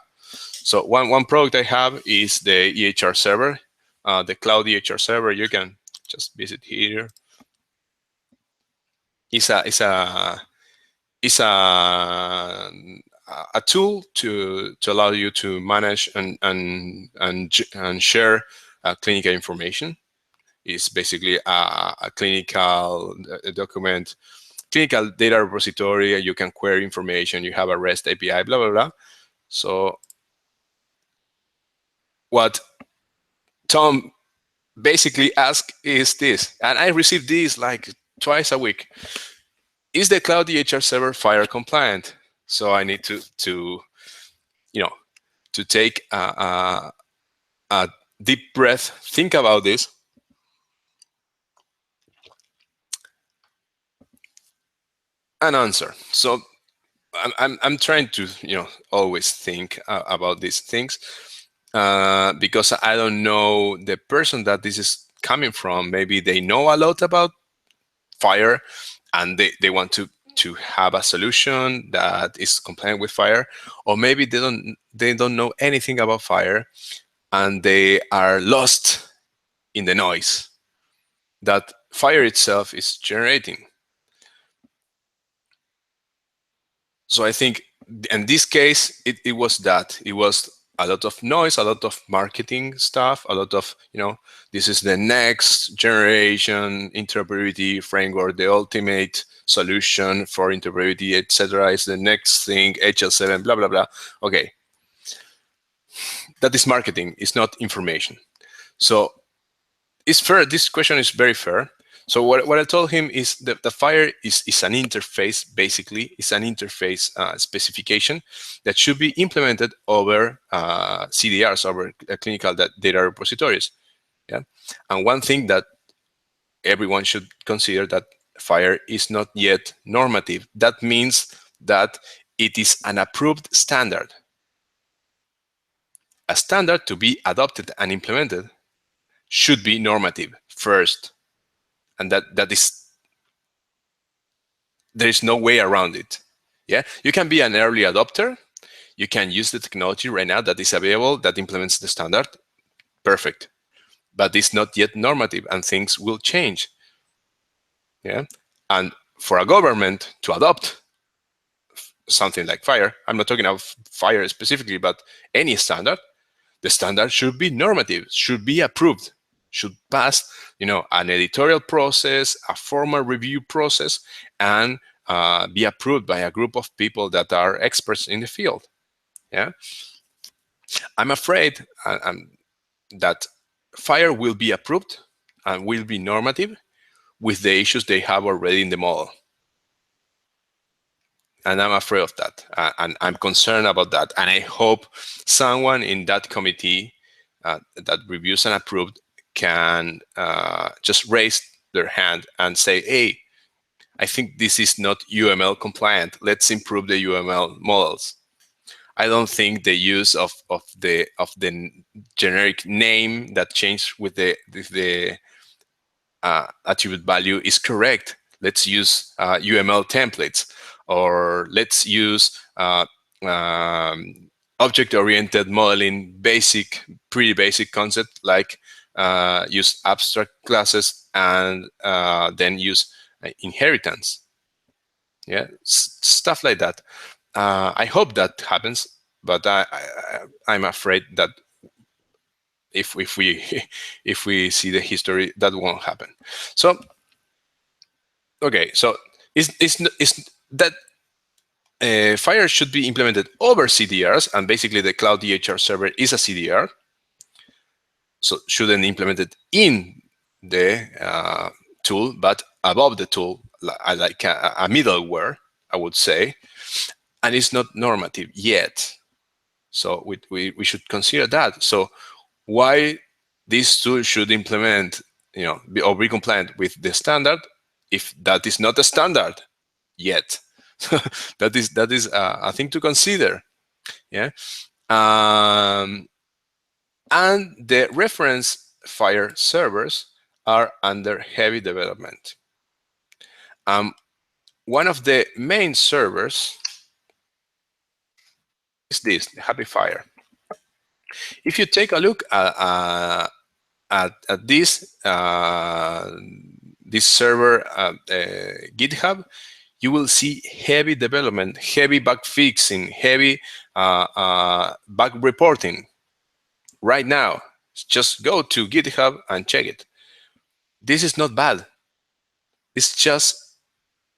So one product I have is the EHR server, the cloud EHR server. You can just visit here. It's a tool to allow you to manage and share clinical information. It's basically a clinical document, clinical data repository. You can query information. You have a REST API, blah blah blah. So what Tom basically asked is this, and I receive this like twice a week. Is the cloud EHR server FHIR compliant? So I need to take a deep breath, think about this, and answer. So I'm trying to always think about these things because I don't know the person that this is coming from. Maybe they know a lot about FHIR and they want to have a solution that is compliant with FHIR, or maybe they don't know anything about FHIR and they are lost in the noise that FHIR itself is generating. So I think in this case, it was that. It was a lot of noise, a lot of marketing stuff, a lot of, this is the next generation interoperability framework, the ultimate solution for interoperability, etc. is the next thing, HL7, blah, blah, blah. Okay. That is marketing, it's not information. So it's fair. This question is very fair. So what I told him is that the FHIR is an interface, basically. It's an interface specification that should be implemented over CDRs, over clinical data repositories. Yeah, and one thing that everyone should consider that FHIR is not yet normative. That means that it is an approved standard. A standard to be adopted and implemented should be normative first, and that is, there is no way around it. Yeah, you can be an early adopter. You can use the technology right now that is available that implements the standard. Perfect, but it's not yet normative, and things will change. Yeah, and for a government to adopt something like FHIR, I'm not talking of FHIR specifically, but any standard, the standard should be normative, should be approved, should pass, an editorial process, a formal review process, and be approved by a group of people that are experts in the field. Yeah, I'm afraid that FHIR will be approved and will be normative with the issues they have already in the model. And I'm afraid of that. And I'm concerned about that. And I hope someone in that committee that reviews and approved can just raise their hand and say, hey, I think this is not UML compliant. Let's improve the UML models. I don't think the use of the generic name that changed with the attribute value is correct. Let's use UML templates, or let's use object-oriented modeling, pretty basic concept like use abstract classes and then use inheritance. Yeah, stuff like that. I hope that happens, but I'm afraid that if we if we see the history, that won't happen. So okay, so is that FHIR should be implemented over CDRs, and basically the Cloud DHR server is a CDR, so shouldn't implement it in the tool, but above the tool, like a middleware, I would say, and it's not normative yet. So we should consider that. So why this tool should implement, or be compliant with the standard if that is not a standard yet? that is a thing to consider. Yeah, and the reference FHIR servers are under heavy development. One of the main servers is this, the Happy FHIR. If you take a look at this server GitHub, you will see heavy development, heavy bug fixing, heavy bug reporting. Right now, just go to GitHub and check it. This is not bad. It's just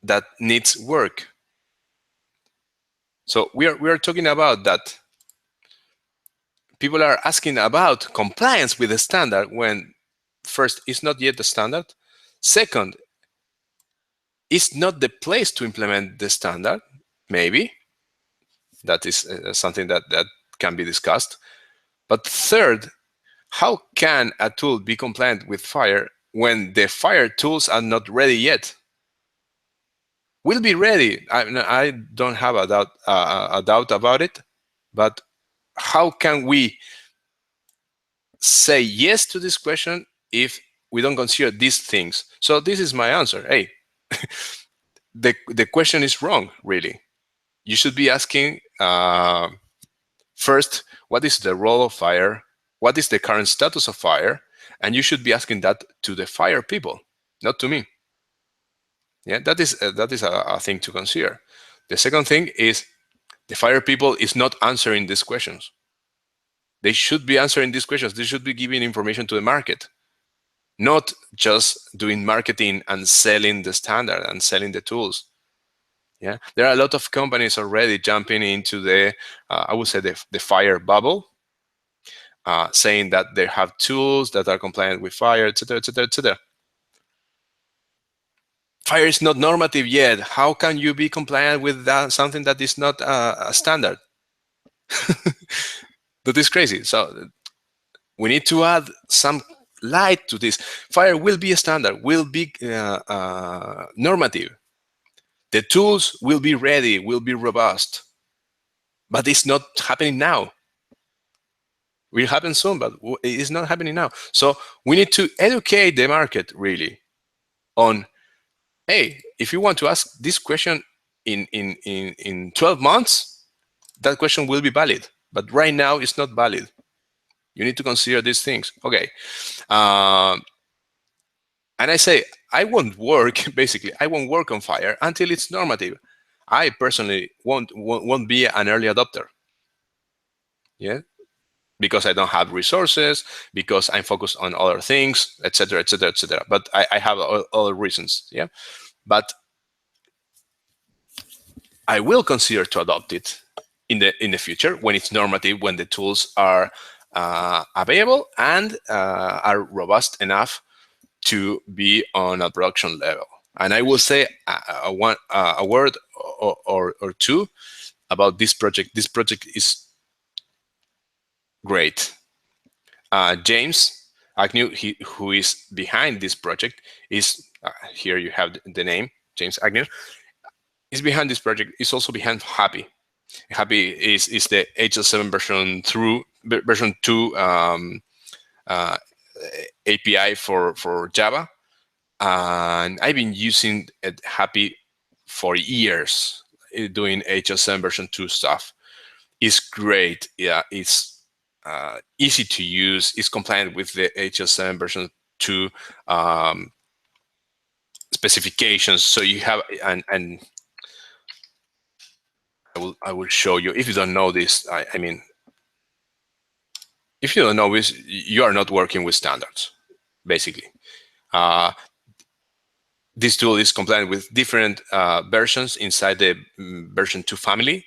that needs work. So we are talking about that. People are asking about compliance with the standard when, first, it's not yet the standard. Second, it's not the place to implement the standard. Maybe that is something that can be discussed. But third, how can a tool be compliant with FHIR when the FHIR tools are not ready yet? Will be ready. I don't have a doubt about it. But how can we say yes to this question if we don't consider these things? So this is my answer. Hey, the question is wrong, really. You should be asking first, what is the role of FHIR? What is the current status of FHIR? And you should be asking that to the FHIR people, not to me. Yeah, that is a thing to consider. The second thing is the FHIR people is not answering these questions. They should be answering these questions. They should be giving information to the market, not just doing marketing and selling the standard and selling the tools. Yeah, there are a lot of companies already jumping into the, I would say, the FHIR bubble, saying that they have tools that are compliant with FHIR, etc., etc., etc. FHIR is not normative yet. How can you be compliant with that, something that is not a standard? That is crazy. So we need to add some lied to this. FHIR will be a standard, will be normative. The tools will be ready, will be robust. But it's not happening now. Will happen soon, but it is not happening now. So we need to educate the market really on, hey, if you want to ask this question in 12 months, that question will be valid. But right now, it's not valid. You need to consider these things. Okay. And I say, I won't work, basically, I won't work on FHIR until it's normative. I personally won't be an early adopter. Yeah. Because I don't have resources, because I'm focused on other things, etc., etc., etc. But I have other reasons. Yeah. But I will consider to adopt it in the future when it's normative, when the tools are available and are robust enough to be on a production level. And I will say a word or two about this project. This project is great. James Agnew, who is behind this project, is here you have the name, James Agnew, is behind this project, is also behind Happy. Happy is the HL7 version 2 API for Java. And I've been using Happy for years, doing HL7 version 2 stuff. It's great. Yeah, it's easy to use. It's compliant with the HL7 version 2 specifications. So you have, and I will show you. If you don't know this, I mean, if you don't know this, you are not working with standards, basically. This tool is compliant with different versions inside the version 2 family.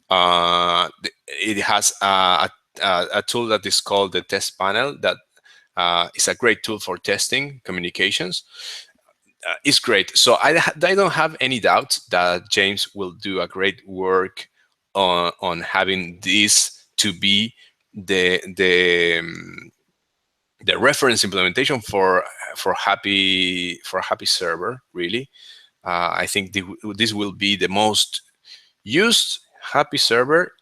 It has a tool that is called the test panel that is a great tool for testing communications. It's great. So I don't have any doubt that James will do a great work on having this to be the reference implementation for Happy server. Really, I think this will be the most used Happy server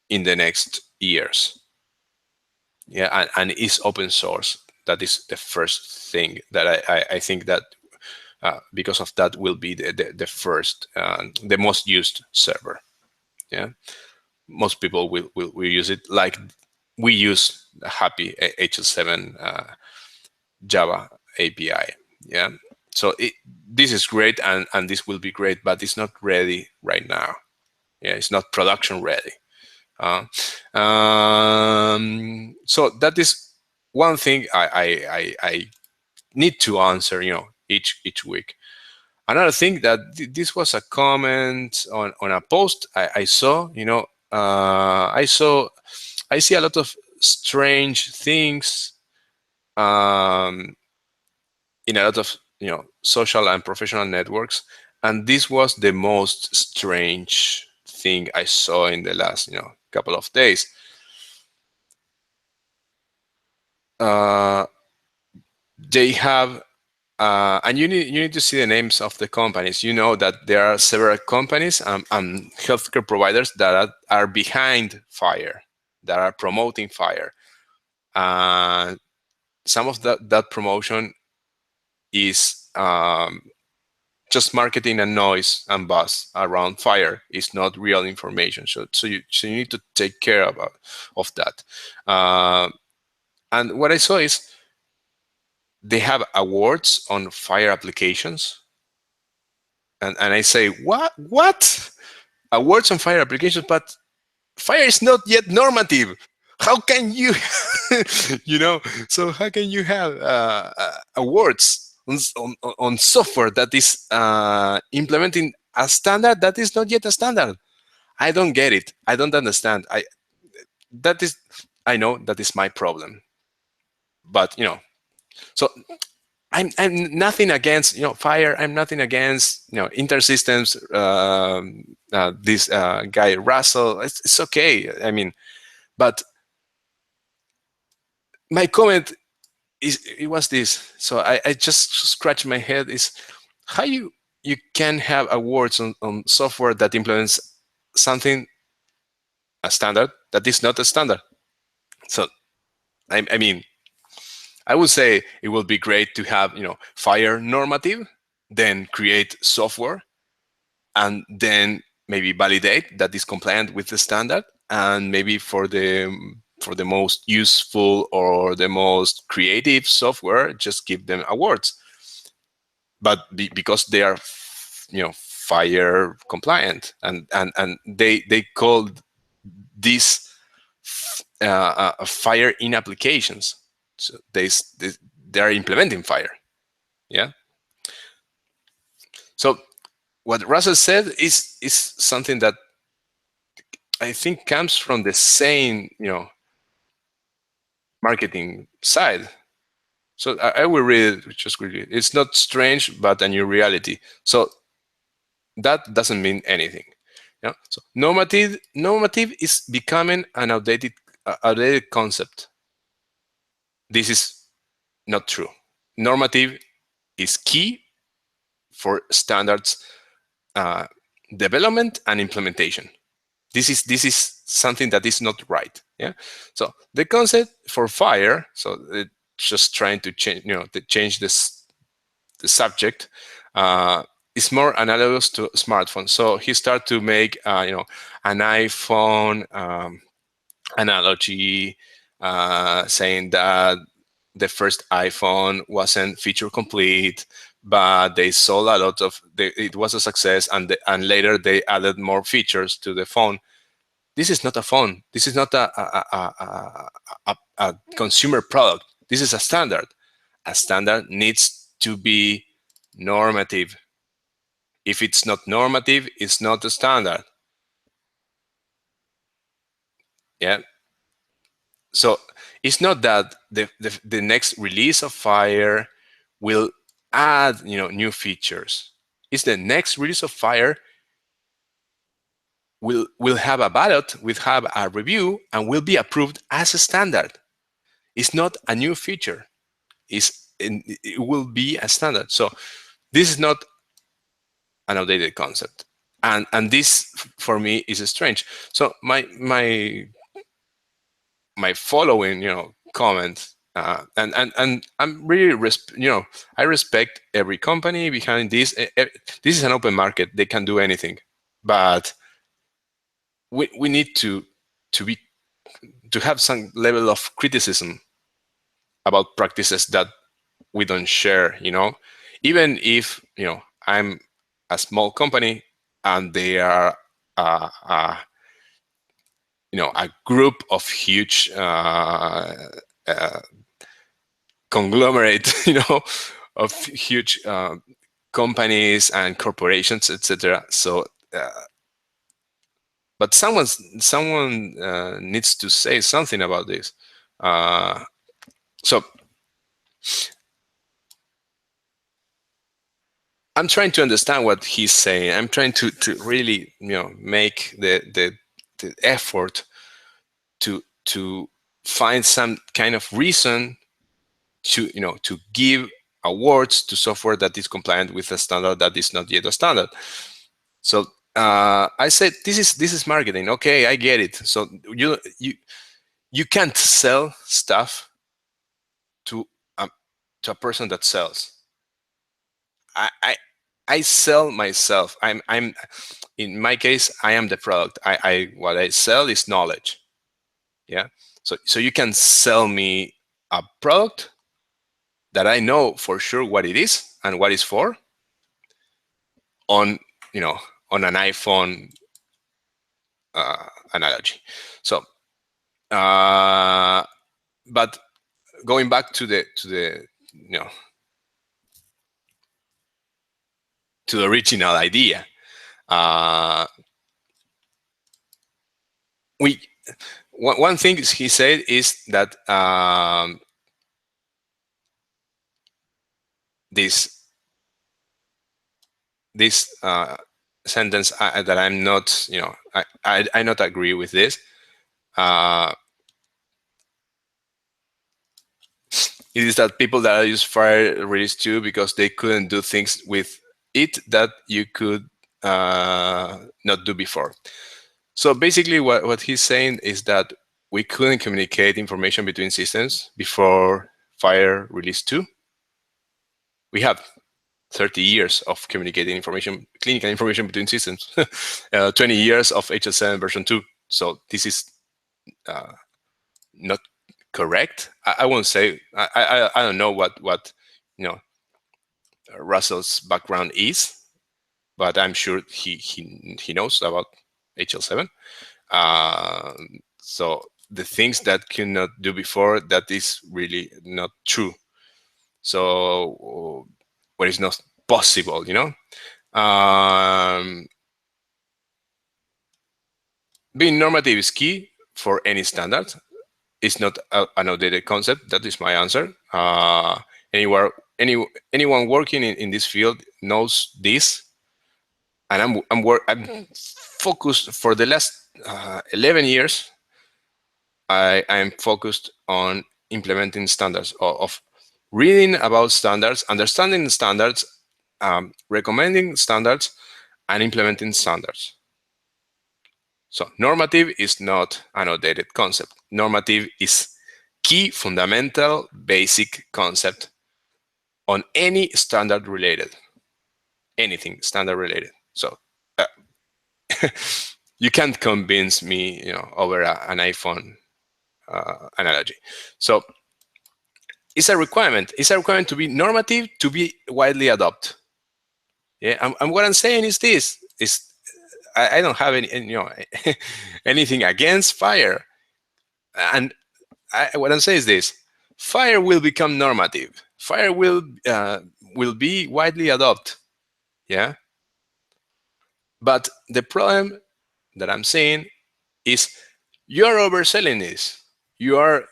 in the next years. Yeah, and it's open source. That is the first thing that I think that because of that will be the first, the most used server. Yeah, most people will use it like we use the Happy HL7 Java API. Yeah, so this is great, and this will be great, but it's not ready right now. Yeah, it's not production ready. So that is one thing I need to answer, each week. Another thing that this was a comment on a post I saw. I see a lot of strange things in a lot of social and professional networks, and this was the most strange thing I saw in the last couple of days. They have, and you need to see the names of the companies. You know that there are several companies and healthcare providers that are behind FHIR, that are promoting FHIR. Some of that promotion is just marketing and noise and buzz around FHIR. It's not real information. So you need to take care of that. And what I saw is they have awards on FHIR applications. And I say, what? Awards on FHIR applications, but FHIR is not yet normative. How can you, so how can you have awards on software that is implementing a standard that is not yet a standard? I don't get it. I don't understand. I know that is my problem. But, so I'm nothing against FHIR. I'm nothing against InterSystems. This guy Russell. It's okay. I mean, but my comment it was this. So I just scratched my head. Is how you can have awards on software that implements something, a standard that is not a standard. So I mean, I would say it would be great to have FHIR normative, then create software, and then maybe validate that is compliant with the standard, and maybe for the most useful or the most creative software, just give them awards. But because they are FHIR compliant, and they called this FHIR in applications. So they are implementing FHIR. Yeah. So what Russell said is something that I think comes from the same marketing side. So I will read it just quickly. It's not strange, but a new reality. So that doesn't mean anything. Yeah. So normative is becoming an outdated concept. This is not true. Normative is key for standards development and implementation. This is something that is not right. Yeah. So the concept for FHIR, so just trying to change, to change this the subject, is more analogous to smartphones. So he started to make an iPhone analogy, saying that the first iPhone wasn't feature complete, but they sold a lot of. It was a success, and later they added more features to the phone. This is not a phone. This is not a consumer product. This is a standard. A standard needs to be normative. If it's not normative, it's not a standard. Yeah. So it's not that the next release of FHIR will add new features. It's the next release of FHIR will have a ballot, will have a review, and will be approved as a standard. It's not a new feature. It will be a standard. So this is not an outdated concept, and this for me is strange. So my following comment, and I'm really I respect every company behind this. This is an open market. They can do anything, but we need to be to have some level of criticism about practices that we don't share. Even if I'm a small company and they are a group of huge conglomerate, of huge companies and corporations, etc. So, but someone needs to say something about this. So I'm trying to understand what he's saying. I'm trying to really make the effort to find some kind of reason to give awards to software that is compliant with a standard that is not yet a standard. So I said this is marketing. Okay, I get it. So you can't sell stuff to a person that sells. I sell myself. I'm in my case, I am the product. What I sell is knowledge. Yeah. So you can sell me a product that I know for sure what it is and what it's for on on an iPhone analogy. So but going back to the to the original idea, one thing he said is that this sentence that I'm not, I not agree with this. It is that people that use FHIR release 2 because they couldn't do things with it that you could not do before. So basically what he's saying is that we couldn't communicate information between systems before FHIR release 2. We have 30 years of communicating information, clinical information between systems, 20 years of HL7 version 2. So this is not correct. I won't say, I don't know what you know Russell's background is, but I'm sure he knows about HL7. So the things that cannot do before, that is really not true. So what is not possible, being normative is key for any standard. It's not an outdated concept. That is my answer. Anyone working in this field knows this, and I'm focused for the last 11 years. I am focused on implementing standards, of reading about standards, understanding standards, recommending standards, and implementing standards. So normative is not an outdated concept. Normative is key, fundamental, basic concept on any standard related, anything standard related. So you can't convince me, over an iPhone analogy. So it's a requirement. It's a requirement to be normative, to be widely adopted. Yeah, and what I'm saying is this: is I don't have any anything against FHIR, and what I'm saying is this: FHIR will become normative. FHIR will be widely adopted. Yeah, but the problem that I'm seeing is you are overselling this. You are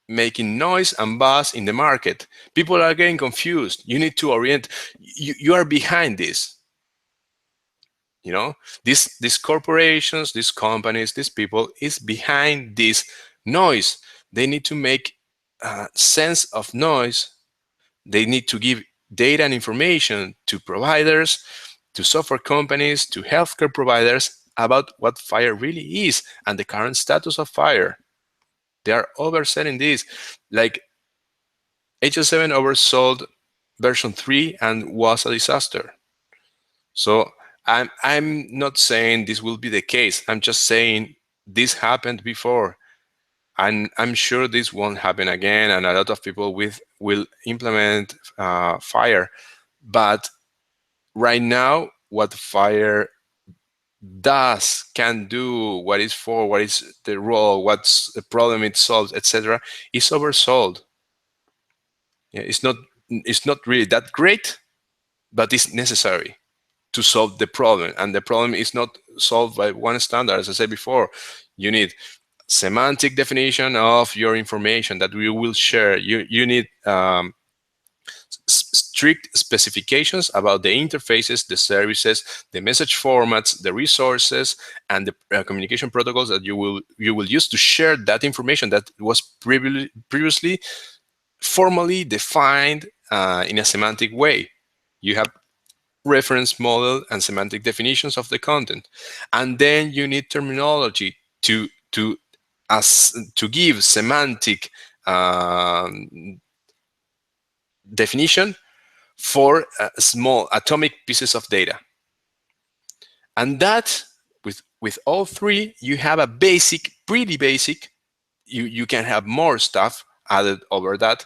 making noise and buzz in the market. People are getting confused. You need to orient. You are behind this. These corporations, these companies, these people is behind this noise. They need to make sense of noise. They need to give data and information to providers, to software companies, to healthcare providers about what FHIR really is and the current status of FHIR. They are overselling this. Like HL7 oversold version 3 and was a disaster. So I'm not saying this will be the case. I'm just saying this happened before. And I'm sure this won't happen again, and a lot of people will implement FHIR. But right now, what FHIR can do, what is for, what is the role, what's the problem it solves, etc., is oversold. Yeah, it's not really that great, but it's necessary to solve the problem. And the problem is not solved by one standard. As I said before, you need semantic definition of your information that we will share. You need strict specifications about the interfaces, the services, the message formats, the resources, and the communication protocols that you will use to share that information that was previously formally defined in a semantic way. You have reference model and semantic definitions of the content, and then you need terminology to give semantic definition for small atomic pieces of data. And that, with all three, you have a basic, pretty basic. You can have more stuff added over that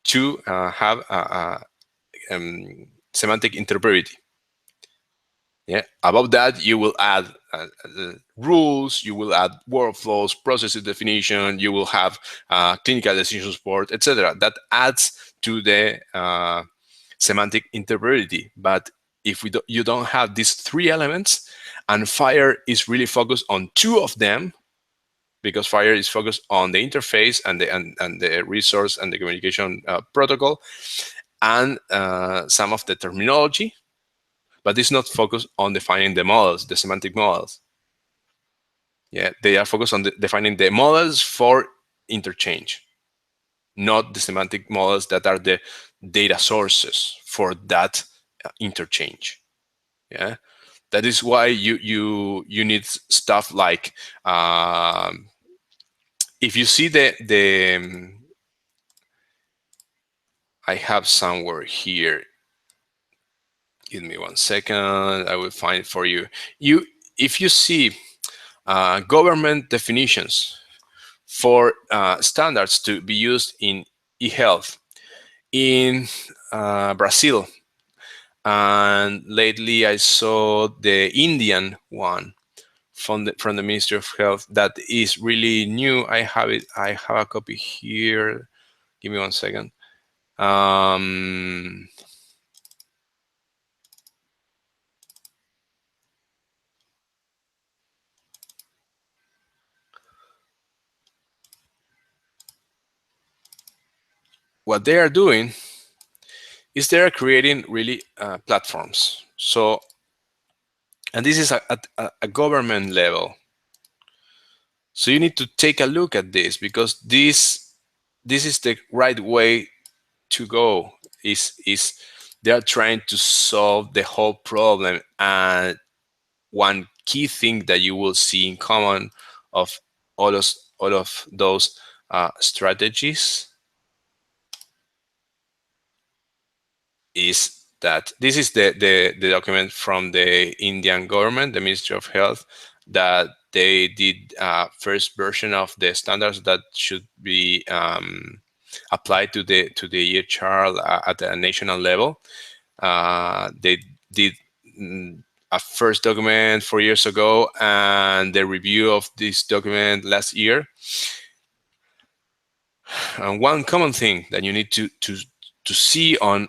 to have semantic interoperability. Yeah. Above that, you will add rules, you will add workflows, processes definition, you will have clinical decision support, etc. That adds to the semantic interoperability. But if you don't have these three elements, and FHIR is really focused on two of them, because FHIR is focused on the interface and the resource and the communication protocol, and some of the terminology, but it's not focused on defining the models, the semantic models. Yeah, they are focused on defining the models for interchange, not the semantic models that are the data sources for that interchange. Yeah, that is why you need stuff like if you see the I have somewhere here. Give me 1 second. I will find it for you. If you see government definitions for standards to be used in e-health in Brazil, and lately I saw the Indian one from the Ministry of Health that is really new. I have it. I have a copy here. Give me 1 second. Um, what they are doing is they are creating really platforms. So, and this is at a government level. So you need to take a look at this because this is the right way to go. Is they are trying to solve the whole problem, and one key thing that you will see in common of all of those strategies is that this is the document from the Indian government, the Ministry of Health, that they did first version of the standards that should be applied to the EHR at a national level. They did a first document 4 years ago, and the review of this document last year. And one common thing that you need to see on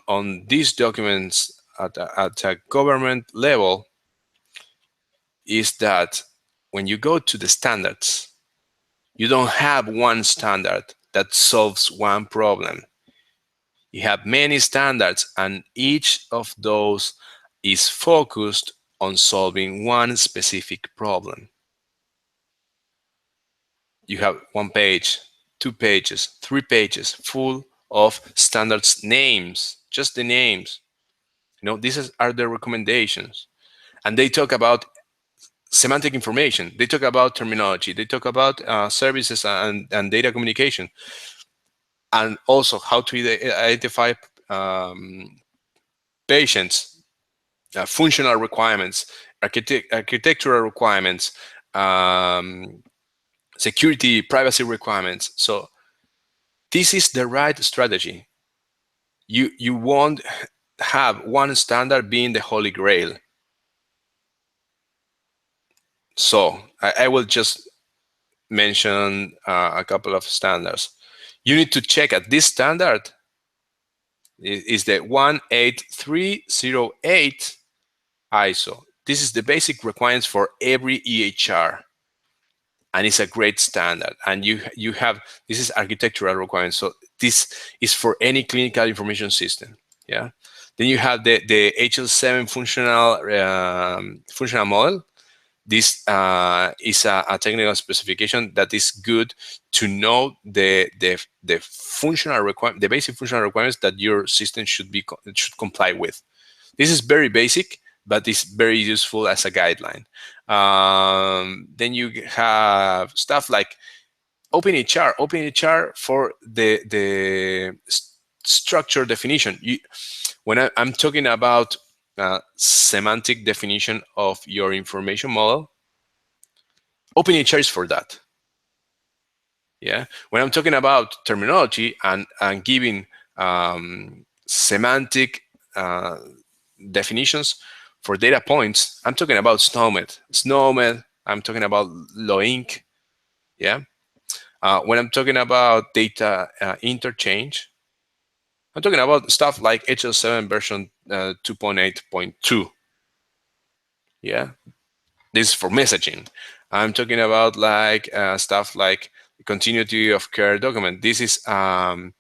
these documents at a government level is that when you go to the standards, you don't have one standard that solves one problem. You have many standards, and each of those is focused on solving one specific problem. You have 1 page, 2 pages, 3 pages full of standards names, just the names. These are the recommendations. And they talk about semantic information. They talk about terminology. They talk about services and data communication. And also how to identify patients, functional requirements, architectural requirements, security, privacy requirements. So this is the right strategy. You won't have one standard being the holy grail. So I will just mention a couple of standards. You need to check at this standard is the 18308 ISO. This is the basic requirements for every EHR, and it's a great standard. And you have, this is architectural requirements, so this is for any clinical information system. Yeah. Then you have the HL7 functional model. This is a technical specification that is good to know the functional requirement, the basic functional requirements that your system should comply with. This is very basic, but it's very useful as a guideline. Then you have stuff like OpenHR for the structure definition. When I'm talking about semantic definition of your information model, OpenHR is for that. Yeah. When I'm talking about terminology and giving semantic definitions for data points, I'm talking about SNOMED. I'm talking about LOINC. Yeah. When I'm talking about data interchange, I'm talking about stuff like HL7 version 2.8.2. Yeah. This is for messaging. I'm talking about like stuff like continuity of care document. This is a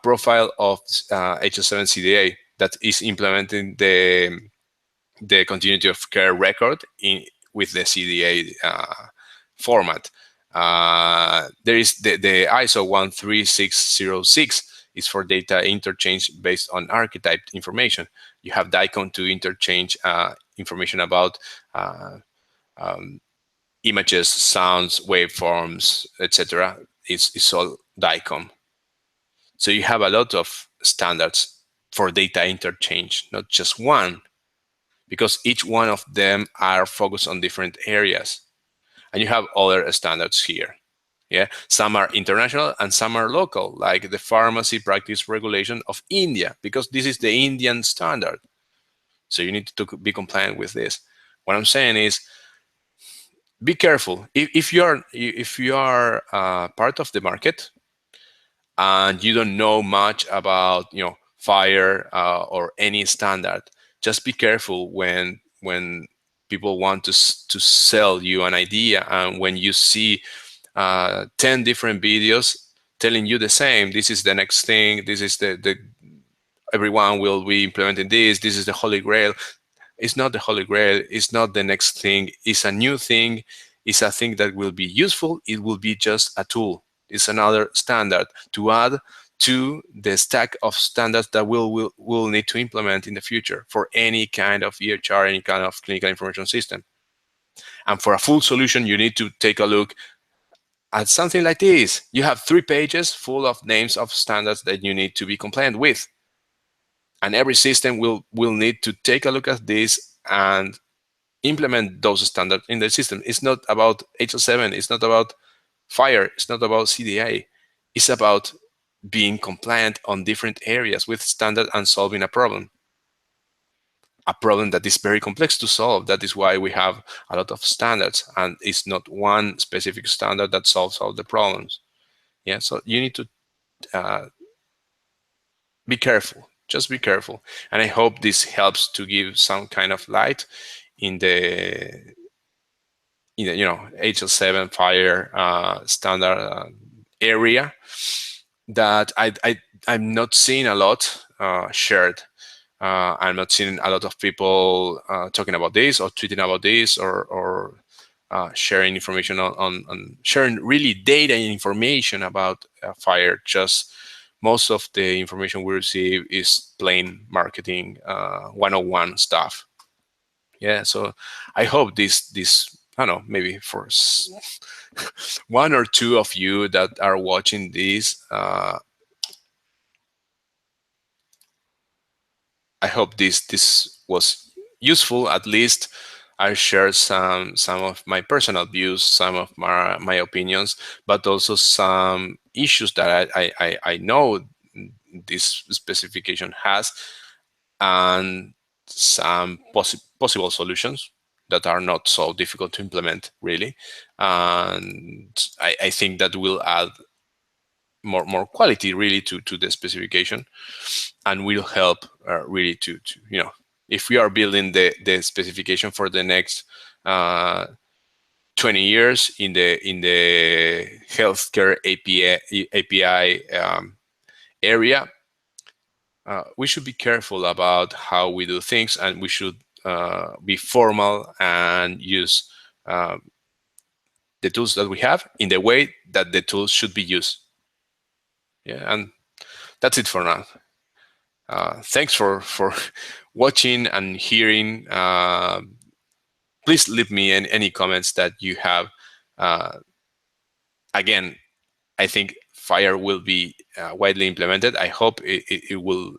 profile of HL7 CDA that is implementing the continuity of care record with the CDA format. There is the ISO 13606 is for data interchange based on archetyped information. You have DICOM to interchange information about images, sounds, waveforms, etc. It's all DICOM. So you have a lot of standards for data interchange, not just one, because each one of them are focused on different areas. And you have other standards here. Yeah, some are international and some are local, like the Pharmacy Practice Regulation of India, because this is the Indian standard. So you need to be compliant with this. What I'm saying is, be careful. If you are part of the market and you don't know much about FHIR or any standard, just be careful when people want to sell you an idea, and when you see 10 different videos telling you the same. This is the next thing. This is the everyone will be implementing this. This is the holy grail. It's not the holy grail. It's not the next thing. It's a new thing. It's a thing that will be useful. It will be just a tool. It's another standard to add to the stack of standards that we'll need to implement in the future for any kind of EHR, any kind of clinical information system. And for a full solution, you need to take a look at something like this. You have 3 pages full of names of standards that you need to be compliant with. And every system will need to take a look at this and implement those standards in the system. It's not about HL7, it's not about FHIR, it's not about CDA. It's about being compliant on different areas with standard and solving a problem that is very complex to solve. That is why we have a lot of standards, and it's not one specific standard that solves all the problems. Yeah, so you need to be careful. Just be careful. And I hope this helps to give some kind of light in the HL7 FHIR standard area that I'm not seeing a lot shared. I'm not seeing a lot of people talking about this or tweeting about this or sharing information on sharing really data and information about FHIR. Just most of the information we receive is plain marketing 101 stuff. Yeah, so I hope this I don't know, maybe for one or two of you that are watching this, I hope this was useful. At least I shared some of my personal views, some of my opinions, but also some issues that I know this specification has, and some possible solutions that are not so difficult to implement, really. And I think that will add more quality, really, to the specification, and will help really to if we are building the specification for the next 20 years in the healthcare API area, we should be careful about how we do things, and we should be formal and use the tools that we have in the way that the tools should be used. Yeah, and that's it for now. Thanks for watching and hearing. Please leave me any comments that you have. Again, I think FHIR will be widely implemented. I hope it will.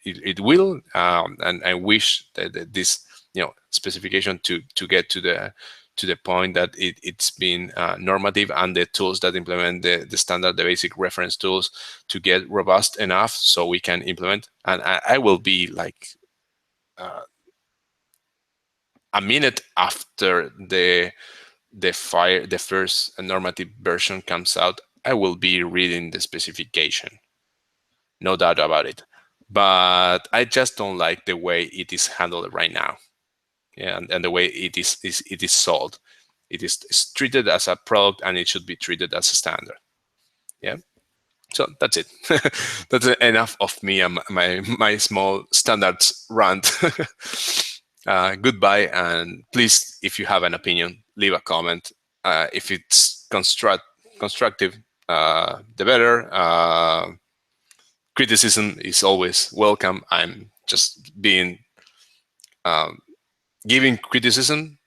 It will, and I wish that this specification to get to the point that it's been normative, and the tools that implement the standard, the basic reference tools, to get robust enough so we can implement. And I will be like a minute after the first normative version comes out, I will be reading the specification, no doubt about it. But I just don't like the way it is handled right now. Yeah, and the way it is sold. It is treated as a product, and it should be treated as a standard. Yeah. So that's it. That's enough of me and my small standards rant. Goodbye, and please, if you have an opinion, leave a comment. If it's constructive, the better. Criticism is always welcome. I'm just being giving criticism,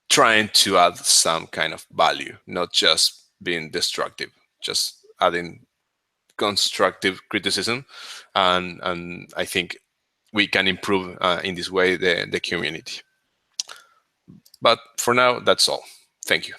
trying to add some kind of value, not just being destructive, just adding constructive criticism, and I think we can improve in this way the community. But for now, that's all. Thank you.